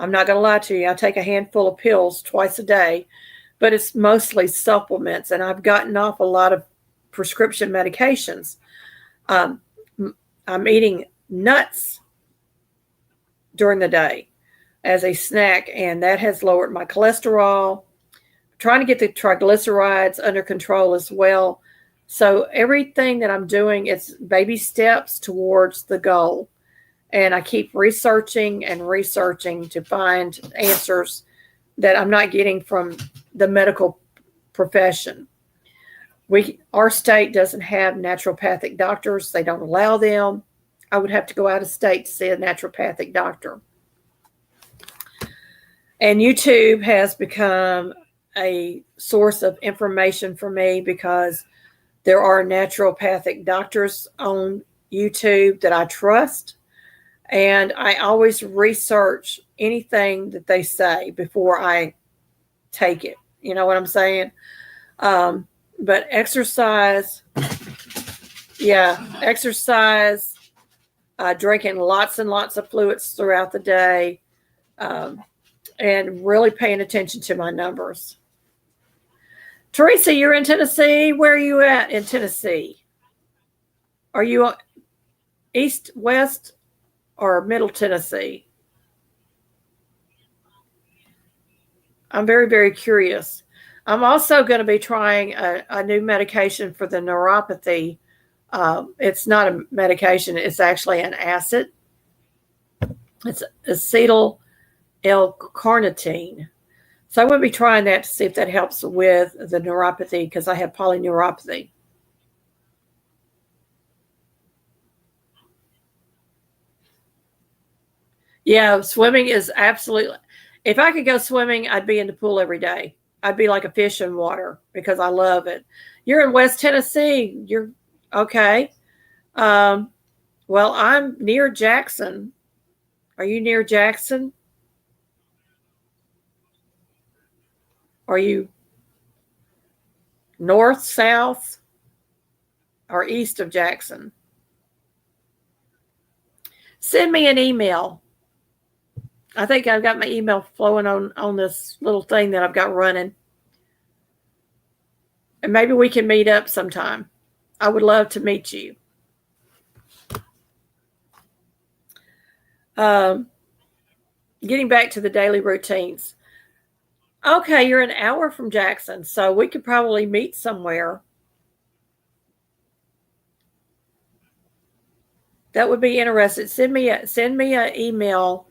I'm not going to lie to you. I take a handful of pills twice a day, but it's mostly supplements. And I've gotten off a lot of prescription medications. I'm eating nuts during the day as a snack, and that has lowered my cholesterol. Trying to get the triglycerides under control as well. So everything that I'm doing, it's baby steps towards the goal. And I keep researching and researching to find answers that I'm not getting from the medical profession. Our state doesn't have naturopathic doctors. They don't allow them. I would have to go out of state to see a naturopathic doctor. And YouTube has become a source of information for me, because there are naturopathic doctors on YouTube that I trust. And I always research anything that they say before I take it. You know what I'm saying? But exercise, drinking lots and lots of fluids throughout the day, and really paying attention to my numbers. Teresa, you're in Tennessee. Where are you at in Tennessee? Are you east, west, or middle Tennessee? I'm very, very curious. I'm also going to be trying a new medication for the neuropathy. It's not a medication. It's actually an acid. It's acetyl L-carnitine. So I'm going to be trying that to see if that helps with the neuropathy, because I have polyneuropathy. Yeah, swimming is absolutely. If I could go swimming, I'd be in the pool every day. I'd be like a fish in water because I love it. You're in West Tennessee. You're okay. Um, well, I'm near Jackson. Are you near Jackson? Are you north, south, or east of Jackson? Send me an email. I think I've got my email flowing on this little thing that I've got running. And maybe we can meet up sometime. I would love to meet you. Um, Getting back to the daily routines. Okay, you're an hour from Jackson, so we could probably meet somewhere. That would be interesting. Send me an email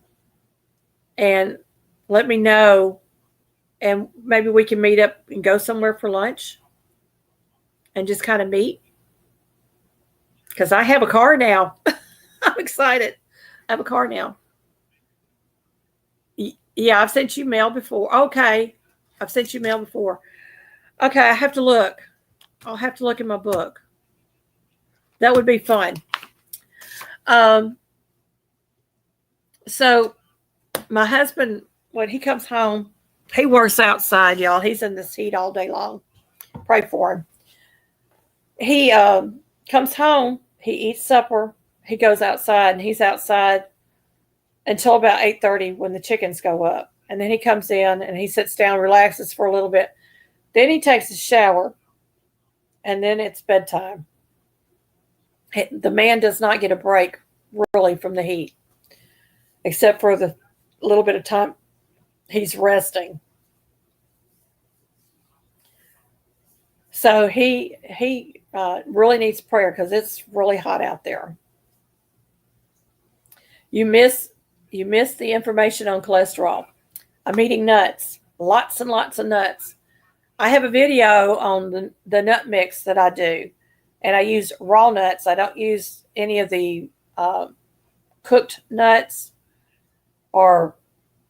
and let me know, and maybe we can meet up and go somewhere for lunch and just kind of meet. Because I have a car now. I'm excited. I have a car now. Yeah, I've sent you mail before. Okay, I've sent you mail before. Okay, I have to look. I'll have to look in my book. That would be fun. Um, so my husband, when he comes home, he works outside, y'all. He's in this heat all day long. Pray for him. He comes home, he eats supper, he goes outside, and he's outside until about 8:30 when the chickens go up. And then he comes in and he sits down, relaxes for a little bit. Then he takes a shower, and then it's bedtime. The man does not get a break really from the heat, except for the little bit of time he's resting. So he really needs prayer because it's really hot out there. You miss you miss the information on cholesterol. I'm eating nuts, lots and lots of nuts. I have a video on the nut mix that I do, and I use raw nuts. I don't use any of the cooked nuts or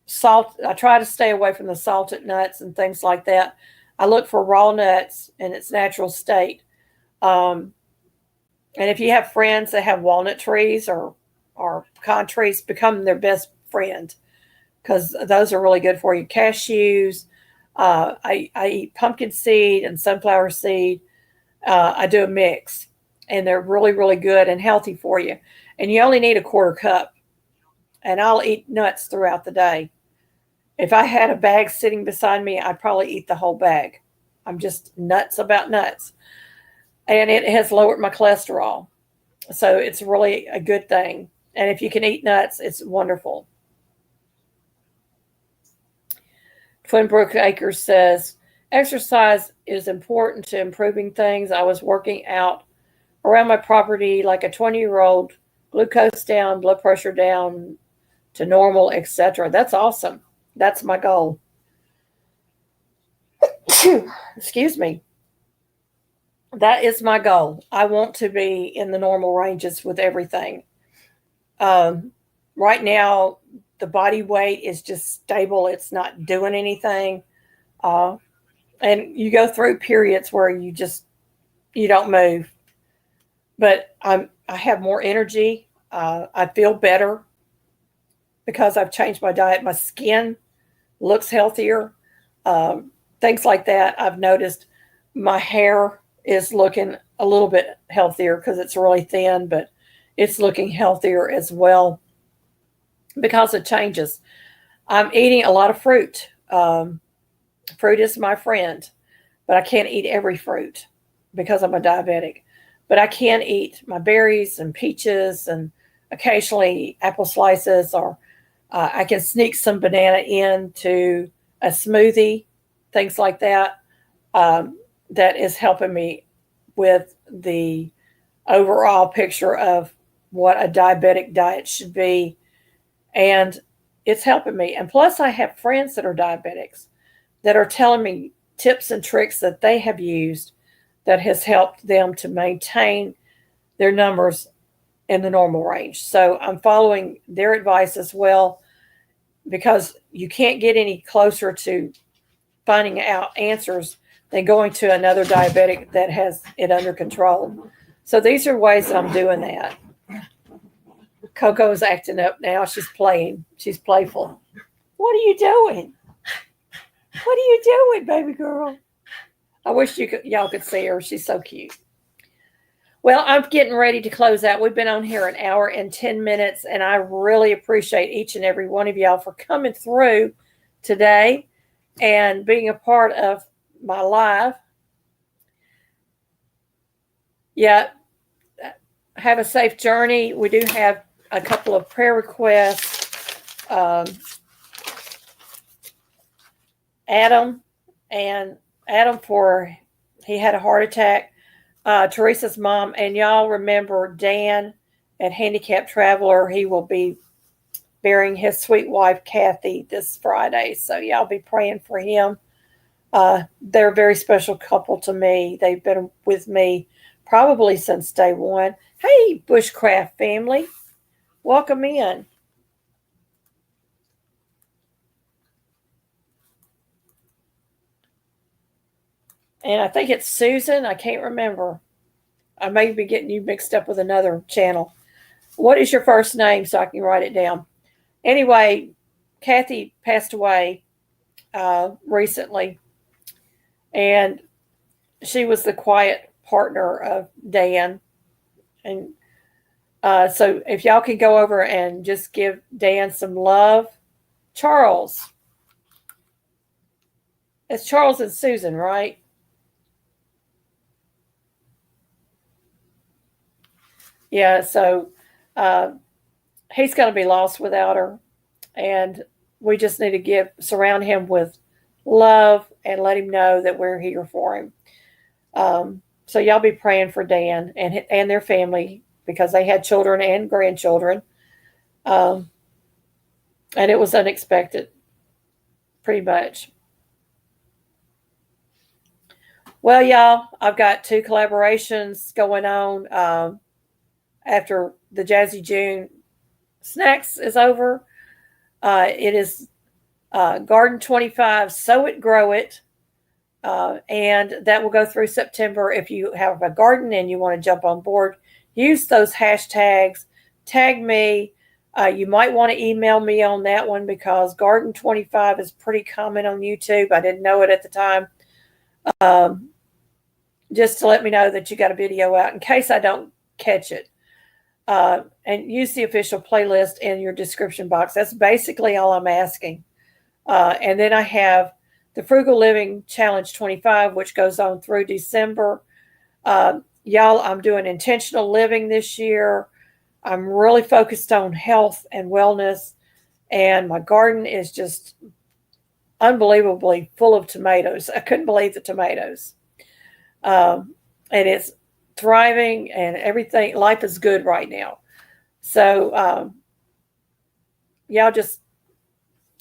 salt. I try to stay away from the salted nuts and things like that. I look for raw nuts in its natural state. Um, and if you have friends that have walnut trees or pecan trees, become their best friend because those are really good for you. Cashews. I eat pumpkin seed and sunflower seed. I do a mix, and they're really, really good and healthy for you. And you only need a quarter cup. And I'll eat nuts throughout the day. If I had a bag sitting beside me, I'd probably eat the whole bag. I'm just nuts about nuts. And it has lowered my cholesterol. So it's really a good thing. And if you can eat nuts, it's wonderful. Twin Brook Acres says, exercise is important to improving things. I was working out around my property like a 20-year-old, glucose down, blood pressure down to normal, etc. That's awesome. That's my goal. Excuse me. That is my goal. I want to be in the normal ranges with everything. Um, right now, the body weight is just stable. It's not doing anything. Uh, and you go through periods where you don't move. But I have more energy. I feel better because I've changed my diet. My skin looks healthier. Things like that. I've noticed my hair is looking a little bit healthier because it's really thin, but it's looking healthier as well because it changes. I'm eating a lot of fruit. Fruit is my friend, but I can't eat every fruit because I'm a diabetic. But I can eat my berries and peaches and occasionally apple slices, or I can sneak some banana into a smoothie, things like that. That is helping me with the overall picture of what a diabetic diet should be. And it's helping me. And plus, I have friends that are diabetics that are telling me tips and tricks that they have used that has helped them to maintain their numbers in the normal range. So I'm following their advice as well, because you can't get any closer to finding out answers than going to another diabetic that has it under control. So these are ways that I'm doing that. Coco's acting up now. She's playing. She's playful. What are you doing? What are you doing, baby girl? I wish y'all could see her. She's so cute. Well, I'm getting ready to close out. We've been on here an hour and 10 minutes, and I really appreciate each and every one of y'all for coming through today and being a part of my live. Yeah, have a safe journey. We do have a couple of prayer requests. Adam he had a heart attack. Teresa's mom, and y'all remember Dan at Handicap Traveler. He will be burying his sweet wife Kathy this Friday, so y'all be praying for him. They're a very special couple to me. They've been with me probably since day one. Hey, Bushcraft family, welcome in. And I think it's Susan. I can't remember. I may be getting you mixed up with another channel. What is your first name so I can write it down? Anyway, Kathy passed away recently, and she was the quiet partner of Dan. And so if y'all can go over and just give Dan some love. Charles. It's Charles and Susan, right? Yeah, so he's going to be lost without her. And we just need to surround him with love and let him know that we're here for him. So y'all be praying for Dan and their family, because they had children and grandchildren. And it was unexpected, pretty much. Well, y'all, I've got 2 collaborations going on after the Jazzy June snacks is over. It is Garden 25, Sow It, Grow It. And that will go through September. If you have a garden and you want to jump on board, use those hashtags, tag me. You might want to email me on that one, because Garden 25 is pretty common on YouTube. I didn't know it at the time. Just to let me know that you got a video out in case I don't catch it. And use the official playlist in your description box. That's basically all I'm asking. And then I have the Frugal Living Challenge 25, which goes on through December. Y'all, I'm doing intentional living this year. I'm really focused on health and wellness. And my garden is just unbelievably full of tomatoes. I couldn't believe the tomatoes. And it's thriving and everything. Life is good right now. So y'all just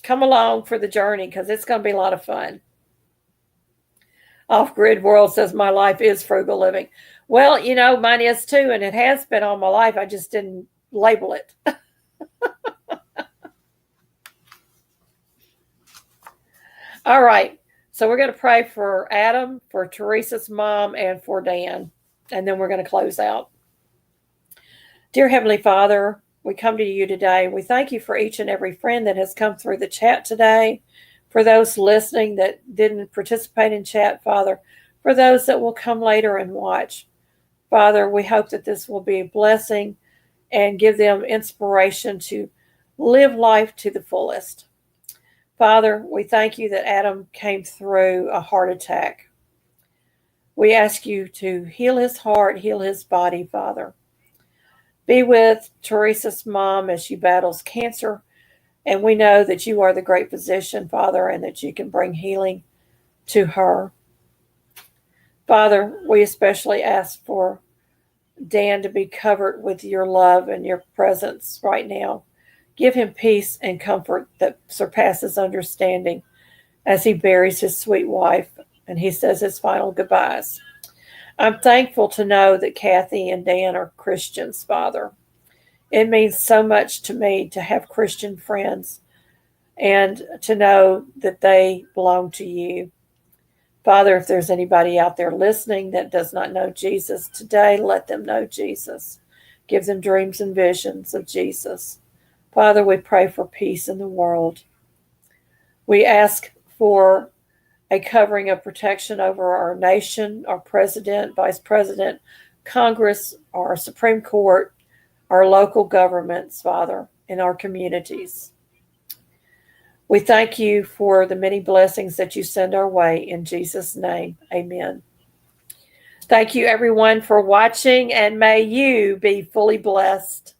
come along for the journey, because it's going to be a lot of fun. Off-Grid World says my life is frugal living. Well, mine is too, and it has been all my life. I just didn't label it. All right. So we're going to pray for Adam, for Teresa's mom, and for Dan. And then we're going to close out. Dear Heavenly Father, we come to you today. We thank you for each and every friend that has come through the chat today, for those listening that didn't participate in chat, Father, for those that will come later and watch. Father, we hope that this will be a blessing and give them inspiration to live life to the fullest. Father, we thank you that Adam came through a heart attack. We ask you to heal his heart, heal his body, Father. Be with Teresa's mom as she battles cancer. And we know that you are the great physician, Father, and that you can bring healing to her. Father, we especially ask for Dan to be covered with your love and your presence right now. Give him peace and comfort that surpasses understanding as he buries his sweet wife and he says his final goodbyes. I'm thankful to know that Kathy and Dan are Christians, Father. It means so much to me to have Christian friends and to know that they belong to you. Father, if there's anybody out there listening that does not know Jesus today, let them know Jesus. Give them dreams and visions of Jesus. Father, we pray for peace in the world. We ask for a covering of protection over our nation, our president, vice president, Congress, our Supreme Court, our local governments, Father, in our communities. We thank you for the many blessings that you send our way. In Jesus' name, amen. Thank you, everyone, for watching, and may you be fully blessed.